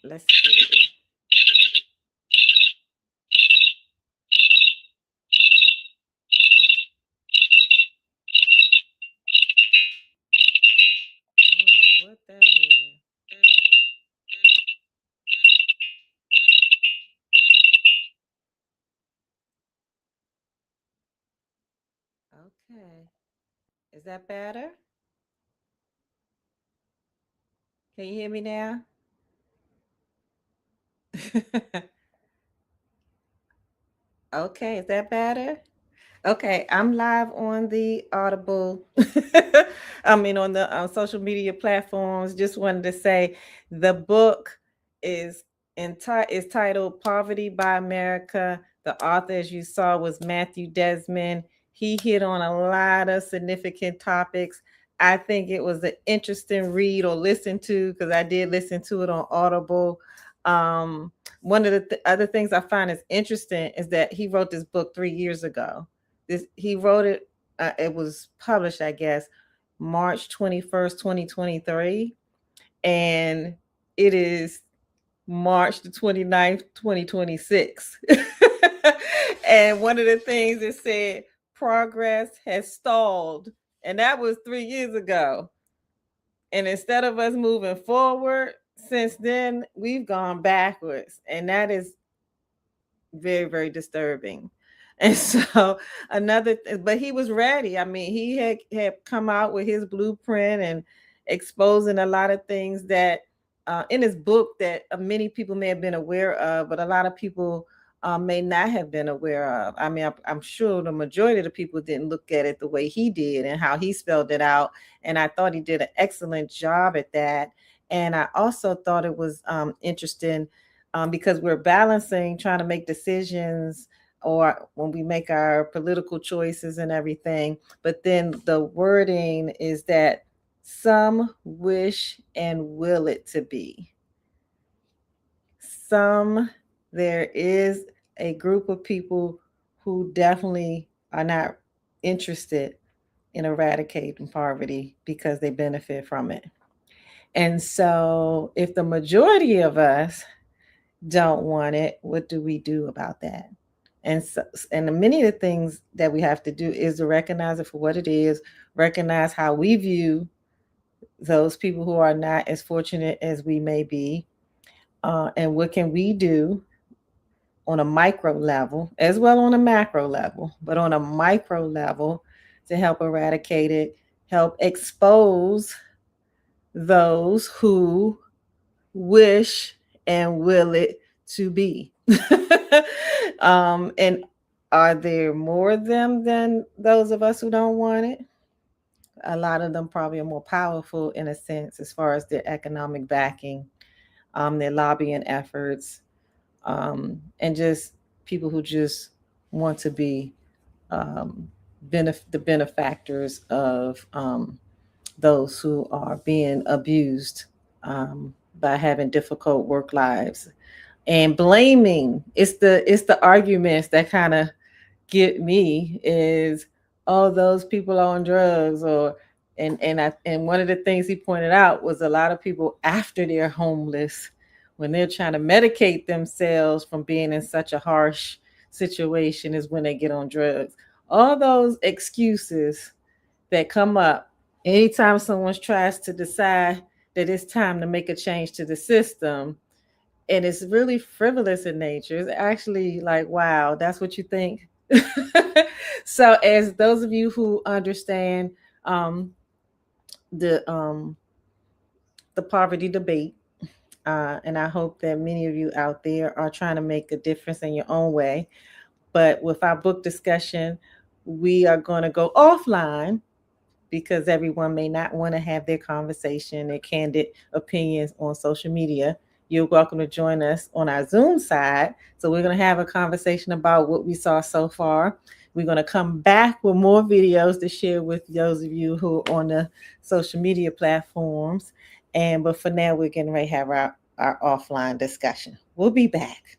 Let's see. I don't know what that is. Okay. Is that better? Can you hear me now? Okay, is that better? Okay, I'm live on the Audible. I mean, on the social media platforms. Just wanted to say the book is is titled "Poverty by America." The author, as you saw, was Matthew Desmond. He hit on a lot of significant topics. I think it was an interesting read or listen to because I did listen to it on Audible. One of the other things I find is interesting is that he wrote this book 3 years ago. He wrote it. It was published, I guess, March 21st, 2023, and it is March the 29th, 2026. And one of the things it said, progress has stalled, and that was 3 years ago. And instead of us moving forward, since then we've gone backwards, and that is very, very disturbing. And so but he was ready. I mean, he had come out with his blueprint and exposing a lot of things that in his book that many people may have been aware of, but a lot of people may not have been aware of. I mean, I'm sure the majority of the people didn't look at it the way he did and how he spelled it out. And I thought he did an excellent job at that. And I also thought it was interesting because we're balancing trying to make decisions or when we make our political choices and everything. But then the wording is that some wish and will it to be. There is a group of people who definitely are not interested in eradicating poverty because they benefit from it. And so if the majority of us don't want it, what do we do about that? And so, and many of the things that we have to do is to recognize it for what it is, recognize how we view those people who are not as fortunate as we may be, and what can we do on a micro level as well on a macro level, but on a micro level to help eradicate it, help expose those who wish and will it to be. And are there more of them than those of us who don't want it? A lot of them probably are more powerful in a sense as far as their economic backing, their lobbying efforts, and just people who just want to be the benefactors of those who are being abused by having difficult work lives. And blaming, it's the arguments that kind of get me is, oh, those people are on drugs, or and one of the things he pointed out was a lot of people after they're homeless, when they're trying to medicate themselves from being in such a harsh situation, is when they get on drugs. All those excuses that come up anytime someone tries to decide that it's time to make a change to the system, and it's really frivolous in nature. It's actually like, wow, that's what you think. So, as those of you who understand um, the um, the poverty debate, and I hope that many of you out there are trying to make a difference in your own way. But with our book discussion, we are going to go offline because everyone may not want to have their conversation, their candid opinions on social media. You're welcome to join us on our Zoom side. So we're going to have a conversation about what we saw so far. We're going to come back with more videos to share with those of you who are on the social media platforms. But for now, we're getting ready to have our offline discussion. We'll be back.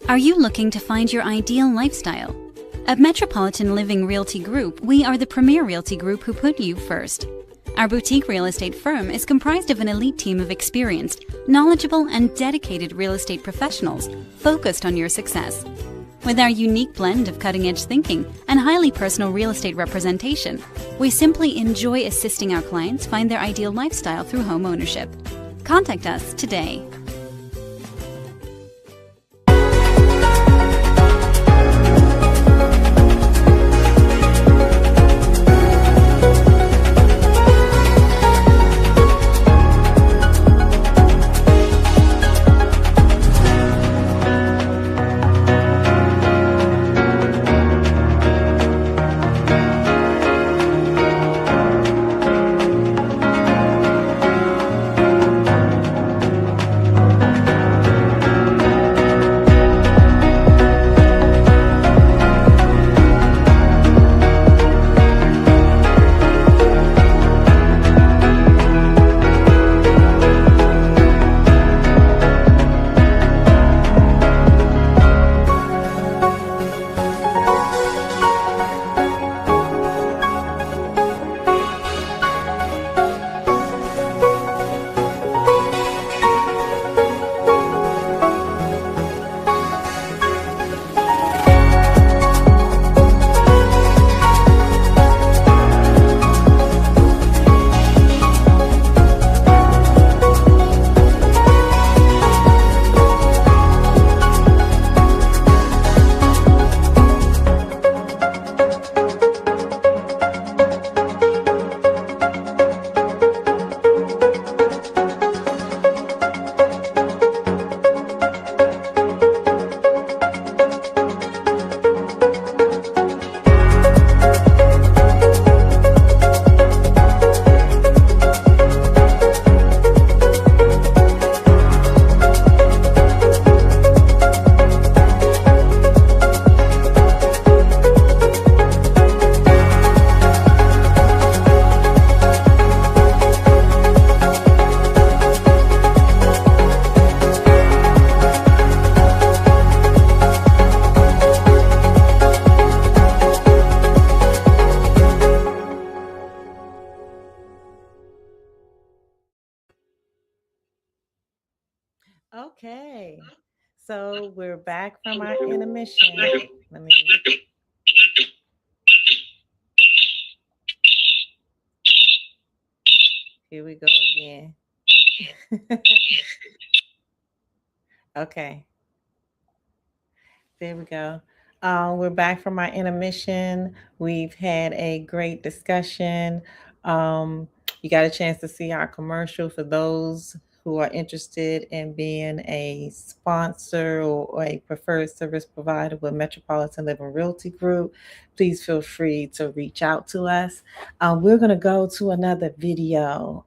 Are you looking to find your ideal lifestyle? At Metropolitan Living Realty Group, we are the premier realty group who put you first. Our boutique real estate firm is comprised of an elite team of experienced, knowledgeable, and dedicated real estate professionals focused on your success. With our unique blend of cutting-edge thinking and highly personal real estate representation, we simply enjoy assisting our clients find their ideal lifestyle through home ownership. Contact us today. Okay, so we're back from our intermission. Let me. Here we go again. Okay, there we go. We're back from our intermission. We've had a great discussion. You got a chance to see our commercial for those who are interested in being a sponsor or a preferred service provider with Metropolitan Living Realty Group. Please feel free to reach out to us. We're going to go to another video,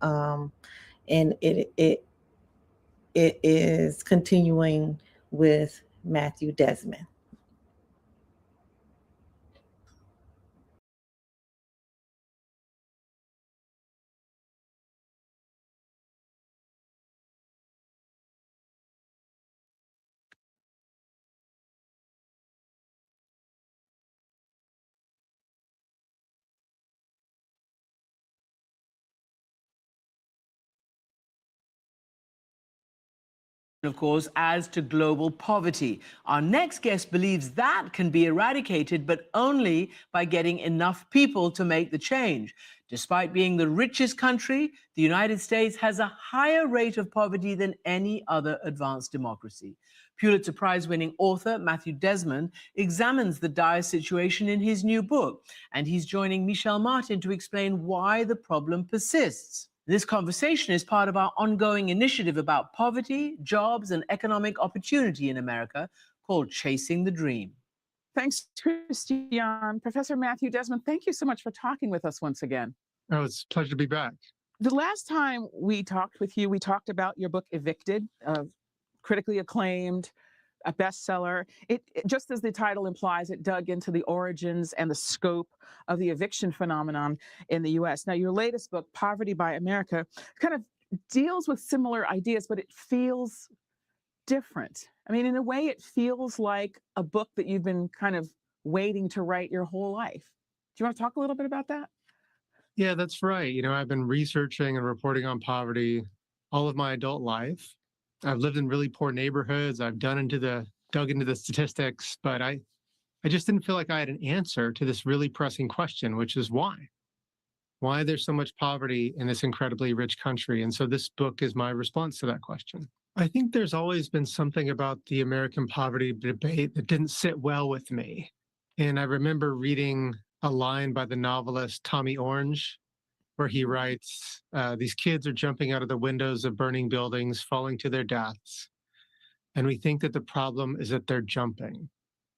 and it is continuing with Matthew Desmond. Of course, as to global poverty. Our next guest believes that can be eradicated, but only by getting enough people to make the change. Despite being the richest country, the United States has a higher rate of poverty than any other advanced democracy. Pulitzer Prize-winning author Matthew Desmond examines the dire situation in his new book, and he's joining Michelle Martin to explain why the problem persists. This conversation is part of our ongoing initiative about poverty, jobs, and economic opportunity in America called Chasing the Dream. Thanks, Christian. Professor Matthew Desmond, thank you so much for talking with us once again. Oh, it's a pleasure to be back. The last time we talked with you, we talked about your book, Evicted, critically acclaimed, a bestseller. It just as the title implies, it dug into the origins and the scope of the eviction phenomenon in the U.S. Now, your latest book, Poverty by America, kind of deals with similar ideas, but it feels different? I mean, in a way, it feels like a book that you've been kind of waiting to write your whole life. Do you want to talk a little bit about that? Yeah, that's right. I've been researching and reporting on poverty all of my adult life. I've lived in really poor neighborhoods. I've dug into the statistics, but I just didn't feel like I had an answer to this really pressing question, which is why? Why there's so much poverty in this incredibly rich country? And so this book is my response to that question. I think there's always been something about the American poverty debate that didn't sit well with me. And I remember reading a line by the novelist Tommy Orange, where he writes, these kids are jumping out of the windows of burning buildings, falling to their deaths. And we think that the problem is that they're jumping.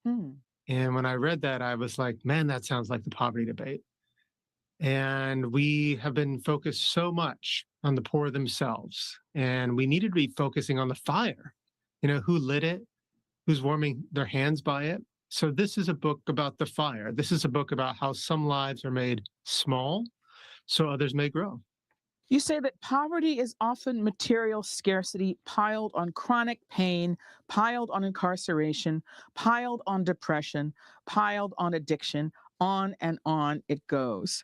And when I read that, I was like, man, that sounds like the poverty debate. And we have been focused so much on the poor themselves. And we needed to be focusing on the fire. Who lit it? Who's warming their hands by it? So this is a book about the fire. This is a book about how some lives are made small so others may grow. You say that poverty is often material scarcity piled on chronic pain, piled on incarceration, piled on depression, piled on addiction, on and on it goes.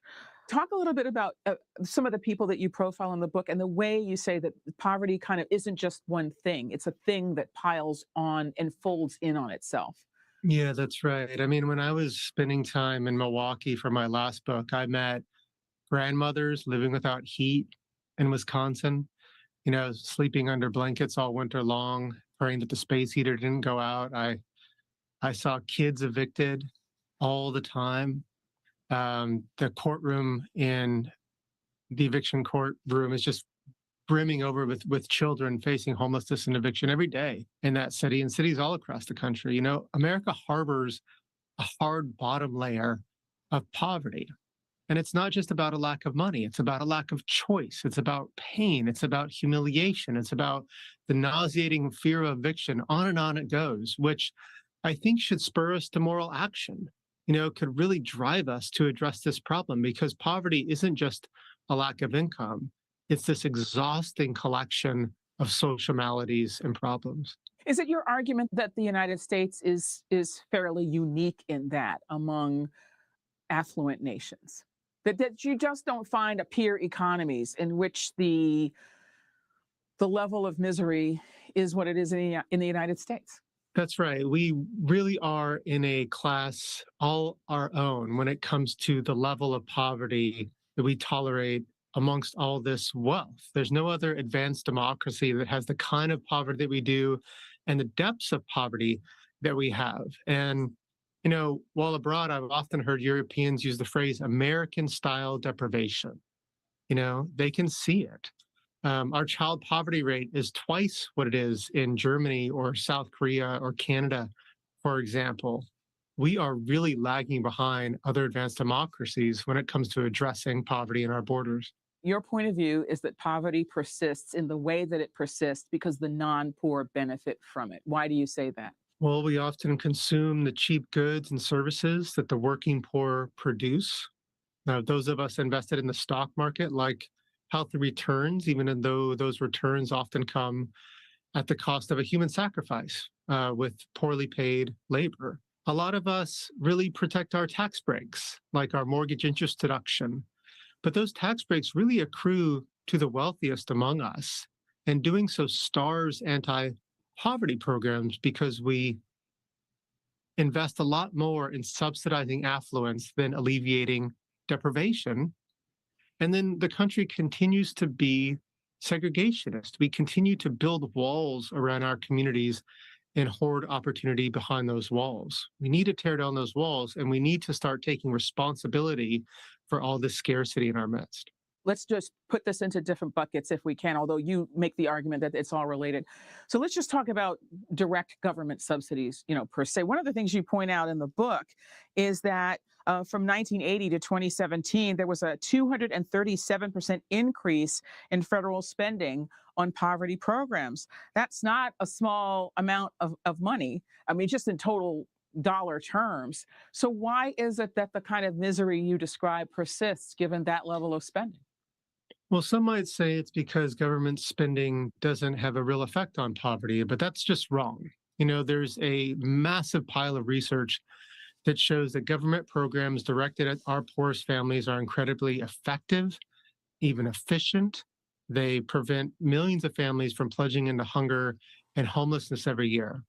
Talk a little bit about some of the people that you profile in the book and the way you say that poverty kind of isn't just one thing. It's a thing that piles on and folds in on itself. Yeah, that's right. I mean, when I was spending time in Milwaukee for my last book, I met grandmothers living without heat in Wisconsin, sleeping under blankets all winter long, praying that the space heater didn't go out. I saw kids evicted all the time. The courtroom in the eviction courtroom is just brimming over with children facing homelessness and eviction every day in that city and cities all across the country. America harbors a hard bottom layer of poverty. And it's not just about a lack of money. It's about a lack of choice. It's about pain. It's about humiliation. It's about the nauseating fear of eviction. On and on it goes, which I think should spur us to moral action. Could really drive us to address this problem, because poverty isn't just a lack of income. It's this exhausting collection of social maladies and problems. Is it your argument that the United States is fairly unique in that among affluent nations? That you just don't find peer economies in which the level of misery is what it is in the United States? That's right. We really are in a class all our own when it comes to the level of poverty that we tolerate amongst all this wealth. There's no other advanced democracy that has the kind of poverty that we do and the depths of poverty that we have. And, while abroad, I've often heard Europeans use the phrase American-style deprivation. They can see it. Our child poverty rate is twice what it is in Germany or South Korea or Canada, for example. We are really lagging behind other advanced democracies when it comes to addressing poverty in our borders. Your point of view is that poverty persists in the way that it persists because the non-poor benefit from it. Why do you say that? Well, we often consume the cheap goods and services that the working poor produce. Now, those of us invested in the stock market like healthy returns, even though those returns often come at the cost of a human sacrifice with poorly paid labor. A lot of us really protect our tax breaks, like our mortgage interest deduction. But those tax breaks really accrue to the wealthiest among us. And doing so stars anti-poverty programs because we invest a lot more in subsidizing affluence than alleviating deprivation. And then the country continues to be segregationist. We continue to build walls around our communities and hoard opportunity behind those walls. We need to tear down those walls, and we need to start taking responsibility for all this scarcity in our midst. Let's just put this into different buckets if we can, although you make the argument that it's all related. So let's just talk about direct government subsidies, per se. One of the things you point out in the book is that from 1980 to 2017, there was a 237% increase in federal spending on poverty programs. That's not a small amount of money. I mean, just in total dollar terms. So why is it that the kind of misery you describe persists given that level of spending? Well, some might say it's because government spending doesn't have a real effect on poverty, but that's just wrong. There's a massive pile of research that shows that government programs directed at our poorest families are incredibly effective, even efficient. They prevent millions of families from plunging into hunger and homelessness every year.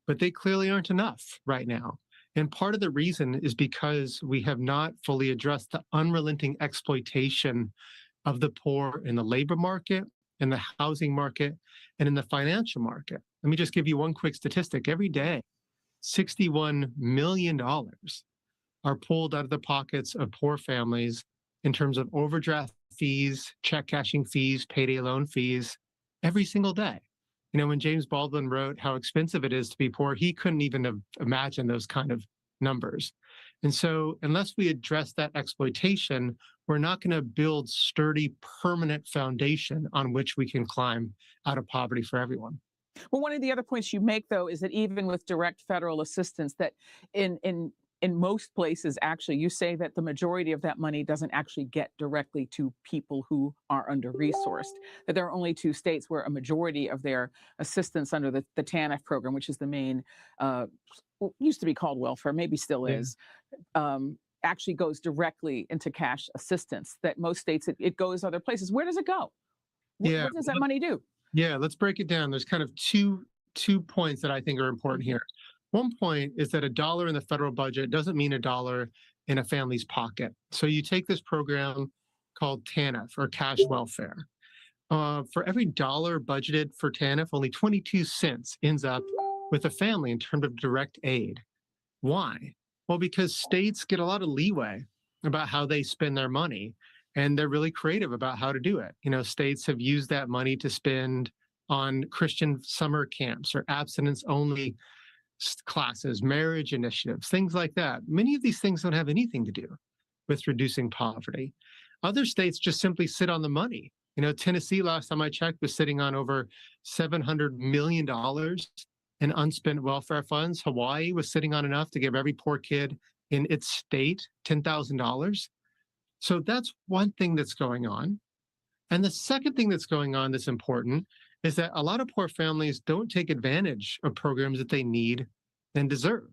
But they clearly aren't enough right now. And part of the reason is because we have not fully addressed the unrelenting exploitation of the poor in the labor market, in the housing market, and in the financial market. Let me just give you one quick statistic. Every day, $61 million are pulled out of the pockets of poor families in terms of overdraft fees, check cashing fees, payday loan fees, every single day. When James Baldwin wrote how expensive it is to be poor, he couldn't even have imagined those kind of numbers. And so unless we address that exploitation, we're not going to build sturdy, permanent foundation on which we can climb out of poverty for everyone. Well, one of the other points you make, though, is that even with direct federal assistance, that in most places, actually, you say that the majority of that money doesn't actually get directly to people who are under-resourced, that there are only 2 states where a majority of their assistance under the TANF program, which is the main, used to be called welfare, maybe still is, actually goes directly into cash assistance, that most states, it goes other places. Where does it go? What does that money do? Yeah, let's break it down. There's kind of two points that I think are important here. One point is that $1 in the federal budget doesn't mean $1 in a family's pocket. So you take this program called TANF, or cash welfare. For every $1 budgeted for TANF, only 22 cents ends up with a family in terms of direct aid. Why? Well, because states get a lot of leeway about how they spend their money, and they're really creative about how to do it. States have used that money to spend on Christian summer camps or abstinence-only classes, marriage initiatives, things like that. Many of these things don't have anything to do with reducing poverty. Other states just simply sit on the money. Tennessee, last time I checked, was sitting on over $700 million in unspent welfare funds. Hawaii was sitting on enough to give every poor kid in its state $10,000. So that's one thing that's going on. And the second thing that's going on that's important is that a lot of poor families don't take advantage of programs that they need and deserve.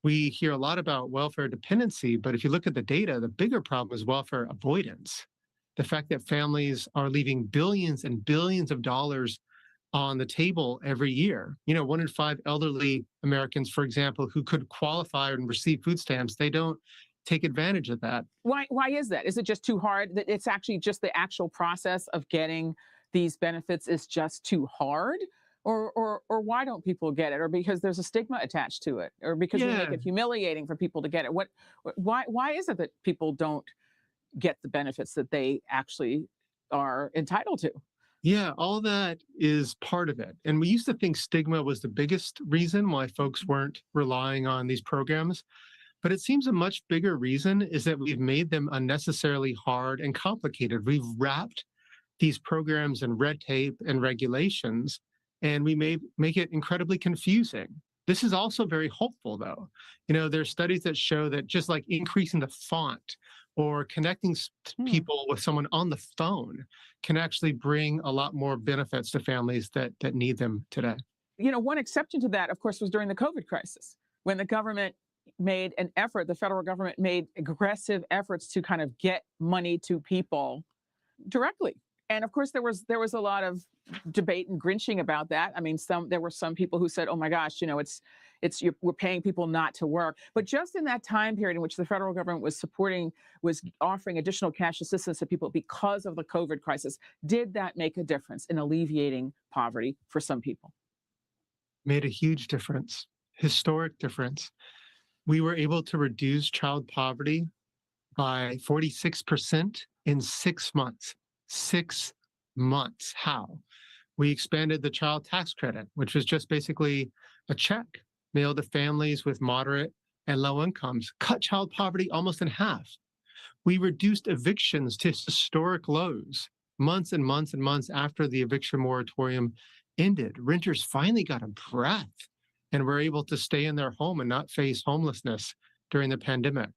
We hear a lot about welfare dependency, but if you look at the data, the bigger problem is welfare avoidance. The fact that families are leaving billions and billions of dollars on the table every year. 1 in 5 elderly Americans, for example, who could qualify and receive food stamps, they don't take advantage of that. Why is that? Is it just too hard? That it's actually just the actual process of getting these benefits is just too hard? Or why don't people get it? Or because there's a stigma attached to it? Or because we make it humiliating for people to get it? Why is it that people don't get the benefits that they actually are entitled to? Yeah, all that is part of it. And we used to think stigma was the biggest reason why folks weren't relying on these programs. But it seems a much bigger reason is that we've made them unnecessarily hard and complicated. We've wrapped these programs in red tape and regulations, and we may make it incredibly confusing. This is also very hopeful, though. There's studies that show that just like increasing the font or connecting people with someone on the phone can actually bring a lot more benefits to families that need them today. One exception to that, of course, was during the COVID crisis, when the government made an effort, the federal government made aggressive efforts to kind of get money to people directly. And of course, there was a lot of debate and grinching about that. I mean, there were some people who said, "Oh my gosh, we're paying people not to work." But just in that time period in which the federal government was offering additional cash assistance to people because of the COVID crisis, did that make a difference in alleviating poverty for some people? Made a huge difference, historic difference. We were able to reduce child poverty by 46% in 6 months. 6 months. How? We expanded the child tax credit, which was just basically a check mailed to families with moderate and low incomes, cut child poverty almost in half. We reduced evictions to historic lows months and months and months after the eviction moratorium ended. Renters finally got a breath and were able to stay in their home and not face homelessness during the pandemic.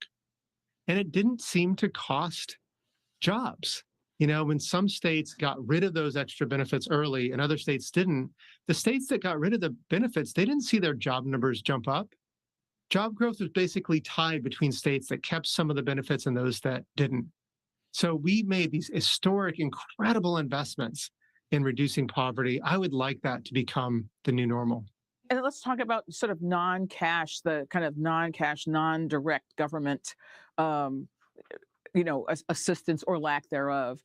And it didn't seem to cost jobs. When some states got rid of those extra benefits early and other states didn't, the states that got rid of the benefits, they didn't see their job numbers jump up. Job growth was basically tied between states that kept some of the benefits and those that didn't. So we made these historic, incredible investments in reducing poverty. I would like that to become the new normal. And let's talk about sort of non-cash, the kind of non-cash, non-direct government, assistance or lack thereof.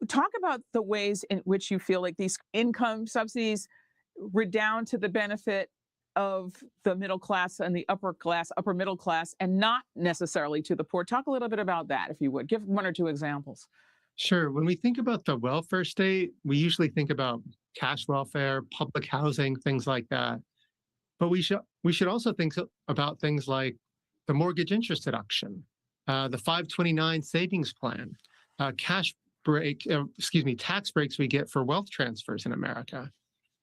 Talk about the ways in which you feel like these income subsidies redound to the benefit of the middle class and the upper middle class, and not necessarily to the poor. Talk a little bit about that, if you would. Give one or two examples. Sure. When we think about the welfare state, we usually think about cash welfare, public housing, things like that. But we should also think about things like the mortgage interest deduction, the 529 savings plan, tax breaks we get for wealth transfers in America.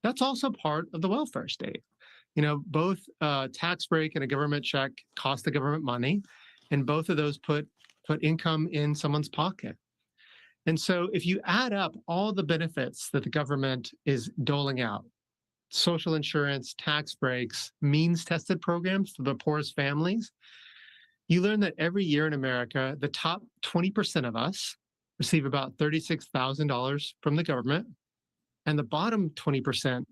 That's also part of the welfare state. Both tax break and a government check cost the government money, and both of those put income in someone's pocket. And so if you add up all the benefits that the government is doling out, social insurance, tax breaks, means-tested programs for the poorest families, you learn that every year in America, the top 20% of us receive about $36,000 from the government, and the bottom 20%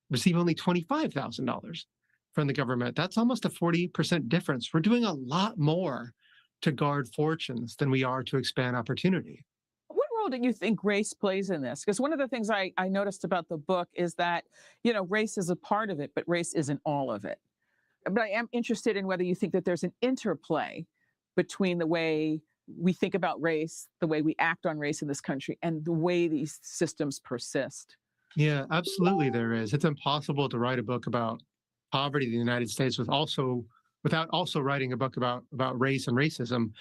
receive only $25,000 from the government. That's almost a 40% difference. We're doing a lot more to guard fortunes than we are to expand opportunity. What role do you think race plays in this? Because one of the things I noticed about the book is that, race is a part of it, but race isn't all of it. But I am interested in whether you think that there's an interplay between the way we think about race, the way we act on race in this country, and the way these systems persist. Yeah, absolutely there is. It's impossible to write a book about poverty in the United States without also writing a book about race and racism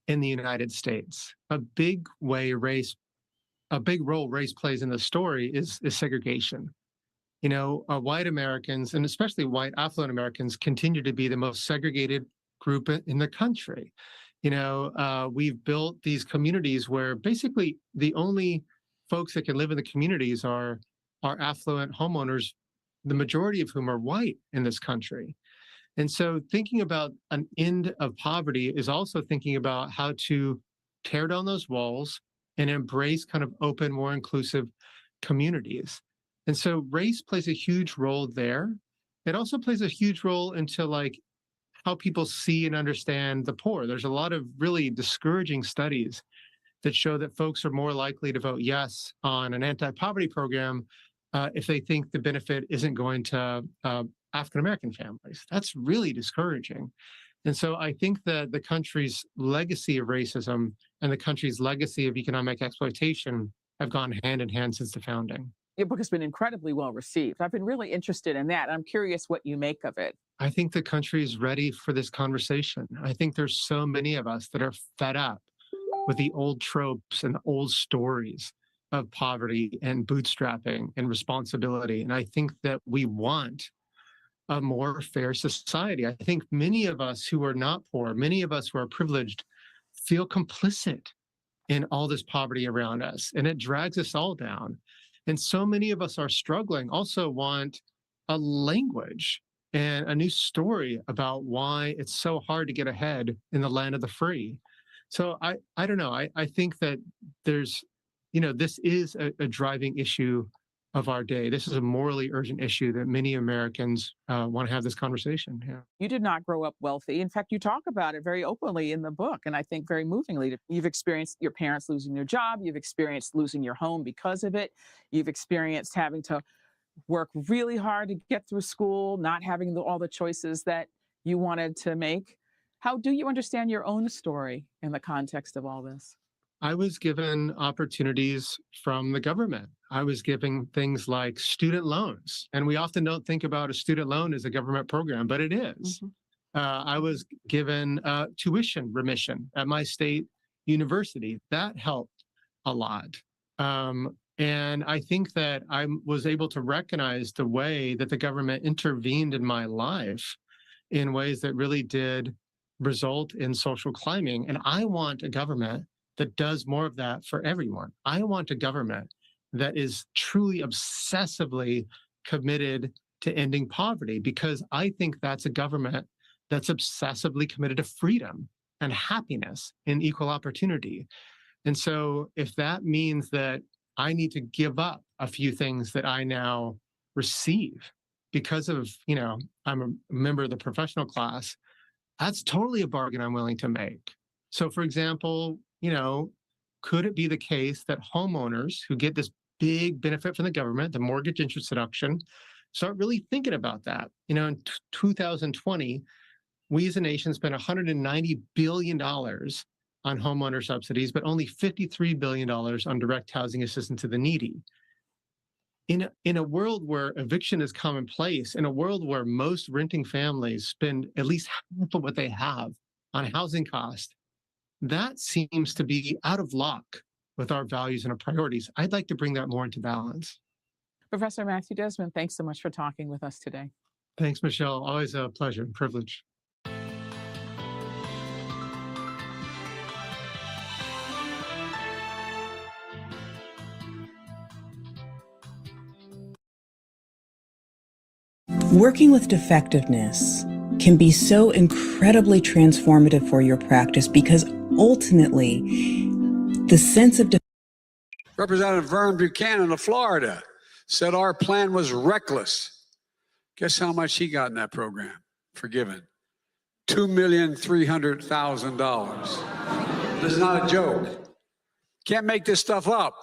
in the United States. A big role race plays in the story is segregation. White Americans, and especially white affluent Americans, continue to be the most segregated group in the country. We've built these communities where basically the only folks that can live in the communities are affluent homeowners, the majority of whom are white in this country. And so thinking about an end of poverty is also thinking about how to tear down those walls and embrace kind of open, more inclusive communities. And so race plays a huge role there. It also plays a huge role into how people see and understand the poor. There's a lot of really discouraging studies that show that folks are more likely to vote yes on an anti-poverty program if they think the benefit isn't going to African-American families. That's really discouraging. And so I think that the country's legacy of racism and the country's legacy of economic exploitation have gone hand in hand since the founding. Your book has been incredibly well received. I've been really interested in that. I'm curious what you make of it. I think the country is ready for this conversation. I think there's so many of us that are fed up with the old tropes and the old stories of poverty and bootstrapping and responsibility. And I think that we want a more fair society. I think many of us who are not poor, many of us who are privileged, feel complicit in all this poverty around us, and it drags us all down. And so many of us are struggling, also want a language and a new story about why it's so hard to get ahead in the land of the free. So I don't know. I think that there's, this is a driving issue of our day. This is a morally urgent issue that many Americans want to have this conversation. Yeah. You did not grow up wealthy. In fact, you talk about it very openly in the book, and I think very movingly. You've experienced your parents losing their job. You've experienced losing your home because of it. You've experienced having to work really hard to get through school, not having all the choices that you wanted to make. How do you understand your own story in the context of all this? I was given opportunities from the government. I was given things like student loans. And we often don't think about a student loan as a government program, but it is. Mm-hmm. I was given tuition remission at my state university. That helped a lot. And I think that I was able to recognize the way that the government intervened in my life in ways that really did result in social climbing. And I want a government that does more of that for everyone. I want a government that is truly obsessively committed to ending poverty, because I think that's a government that's obsessively committed to freedom and happiness and equal opportunity. And so if that means that I need to give up a few things that I now receive because of, I'm a member of the professional class, that's totally a bargain I'm willing to make. So for example, could it be the case that homeowners who get this big benefit from the government, the mortgage interest deduction, start really thinking about that? In 2020, we as a nation spent $190 billion on homeowner subsidies, but only $53 billion on direct housing assistance to the needy. In a world where eviction is commonplace, in a world where most renting families spend at least half of what they have on housing costs, that seems to be out of lock with our values and our priorities. I'd like to bring that more into balance. Professor Matthew Desmond, thanks so much for talking with us today. Thanks, Michelle. Always a pleasure and privilege. Working with defectiveness can be so incredibly transformative for your practice, because ultimately the sense of Representative Vern Buchanan of Florida said our plan was reckless. Guess how much he got in that program? Forgiven. $2,300,000. This is not a joke. Can't make this stuff up.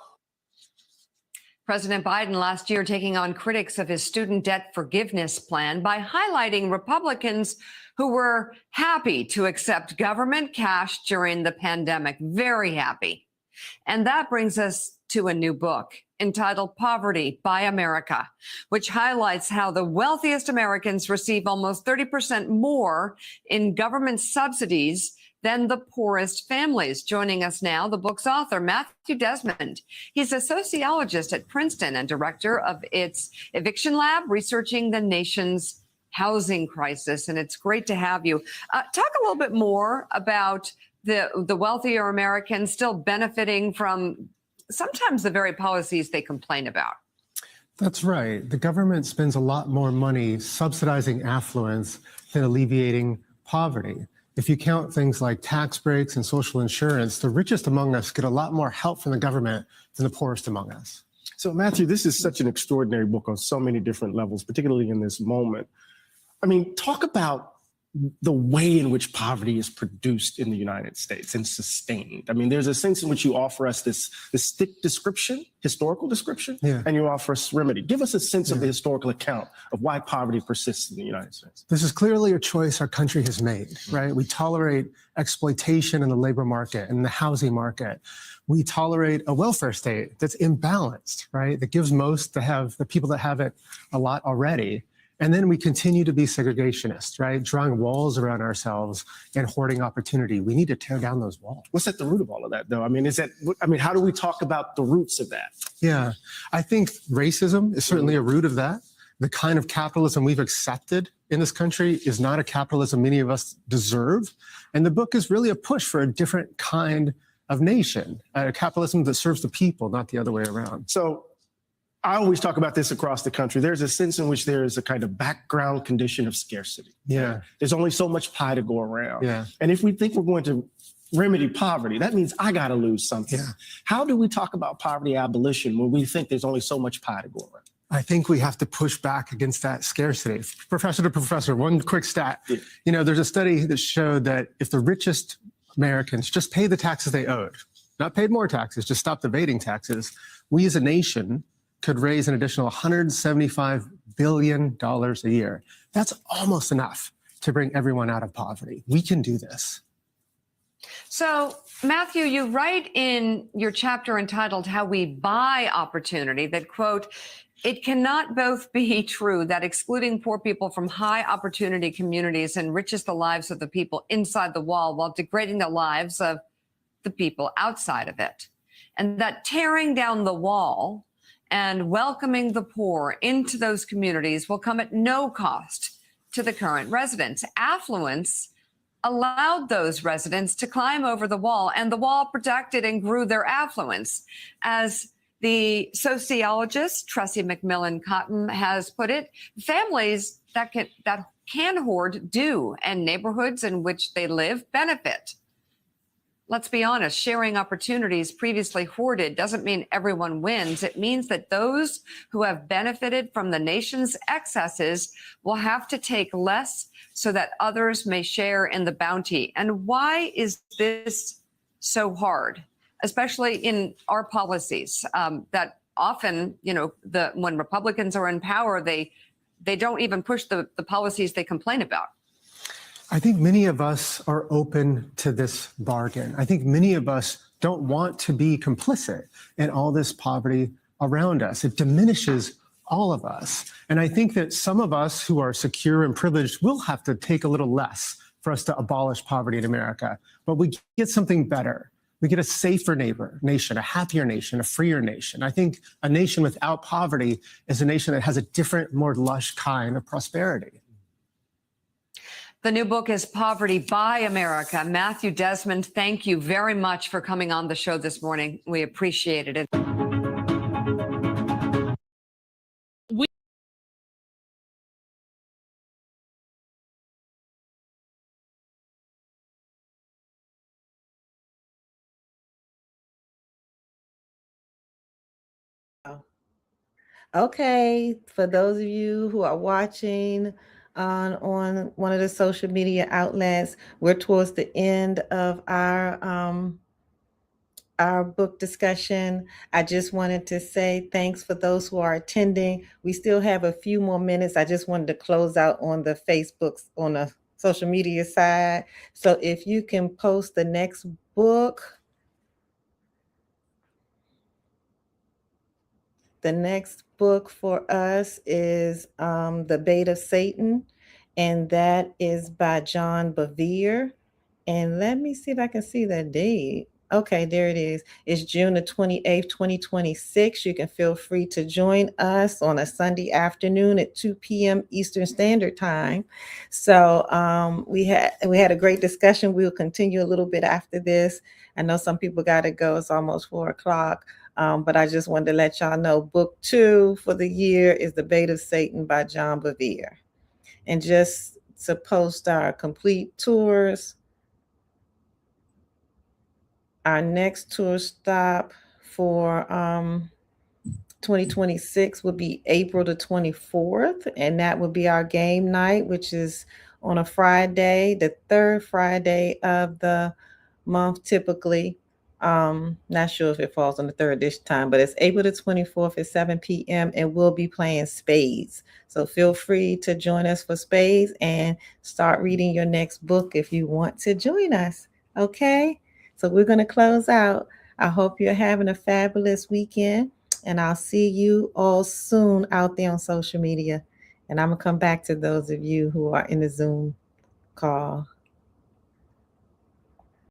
President Biden last year taking on critics of his student debt forgiveness plan by highlighting Republicans who were happy to accept government cash during the pandemic. Very happy. And that brings us to a new book entitled Poverty by America, which highlights how the wealthiest Americans receive almost 30% more in government subsidies than the poorest families. Joining us now, the book's author, Matthew Desmond. He's a sociologist at Princeton and director of its Eviction Lab, researching the nation's housing crisis. And it's great to have you. Talk a little bit more about the wealthier Americans still benefiting from sometimes the very policies they complain about. That's right. The government spends a lot more money subsidizing affluence than alleviating poverty. If you count things like tax breaks and social insurance, the richest among us get a lot more help from the government than the poorest among us. So Matthew, this is such an extraordinary book on so many different levels, particularly in this moment. I mean, talk about the way in which poverty is produced in the United States and sustained. I mean, there's a sense in which you offer us this thick description, historical description, and you offer us remedy. Give us a sense of the historical account of why poverty persists in the United States. This is clearly a choice our country has made, right? We tolerate exploitation in the labor market and the housing market. We tolerate a welfare state that's imbalanced, right? That gives most to have the people that have it a lot already. And then we continue to be segregationists, right? Drawing walls around ourselves and hoarding opportunity. We need to tear down those walls. What's at the root of all of that, though? I mean, how do we talk about the roots of that? Yeah, I think racism is certainly a root of that. The kind of capitalism we've accepted in this country is not a capitalism many of us deserve. And the book is really a push for a different kind of nation, a capitalism that serves the people, not the other way around. So I always talk about this across the country. There's a sense in which there is a kind of background condition of scarcity. Yeah. There's only so much pie to go around. Yeah. And if we think we're going to remedy poverty, that means I got to lose something. Yeah. How do we talk about poverty abolition when we think there's only so much pie to go around? I think we have to push back against that scarcity. Professor to professor, one quick stat. Yeah. You know, there's a study that showed that if the richest Americans just paid the taxes they owed, not paid more taxes, just stopped evading taxes, we as a nation could raise an additional $175 billion a year. That's almost enough to bring everyone out of poverty. We can do this. So, Matthew, you write in your chapter entitled How We Buy Opportunity that, quote, it cannot both be true that excluding poor people from high opportunity communities enriches the lives of the people inside the wall while degrading the lives of the people outside of it, and that tearing down the wall and welcoming the poor into those communities will come at no cost to the current residents. Affluence allowed those residents to climb over the wall, and the wall protected and grew their affluence. As the sociologist Tressie McMillan Cottom has put it, families that can hoard do, and neighborhoods in which they live benefit. Let's be honest, sharing opportunities previously hoarded doesn't mean everyone wins. It means that those who have benefited from the nation's excesses will have to take less so that others may share in the bounty. And why is this so hard, especially in our policies that often, when Republicans are in power, they don't even push the policies they complain about? I think many of us are open to this bargain. I think many of us don't want to be complicit in all this poverty around us. It diminishes all of us. And I think that some of us who are secure and privileged will have to take a little less for us to abolish poverty in America. But we get something better. We get a safer nation, a happier nation, a freer nation. I think a nation without poverty is a nation that has a different, more lush kind of prosperity. The new book is Poverty by America. Matthew Desmond, thank you very much for coming on the show this morning. We appreciated it. Okay, for those of you who are watching on one of the social media outlets, we're towards the end of our book discussion. I just wanted to say thanks for those who are attending. We still have a few more minutes. I just wanted to close out on the Facebooks, on the social media side. So if you can post the next book. The next book for us is The Bait of Satan, and that is by John Bevere. And let me see if I can see that date. Okay, there it is. It's June the 28th, 2026. You can feel free to join us on a Sunday afternoon at 2 p.m. Eastern Standard Time. So we had a great discussion. We'll continue a little bit after this. I know some people got to go. It's almost 4 o'clock. But I just wanted to let y'all know book 2 for the year is The Bait of Satan by John Bevere. And just to post our complete tours, our next tour stop for 2026 will be April the 24th, and that will be our game night, which is on a Friday, the third Friday of the month typically. Not sure if it falls on the 3rd this time, but it's April the 24th at 7 p.m. and we'll be playing spades. So feel free to join us for spades and start reading your next book if you want to join us. Okay, so we're going to close out. I hope you're having a fabulous weekend, and I'll see you all soon out there on social media. And I'm going to come back to those of you who are in the Zoom call.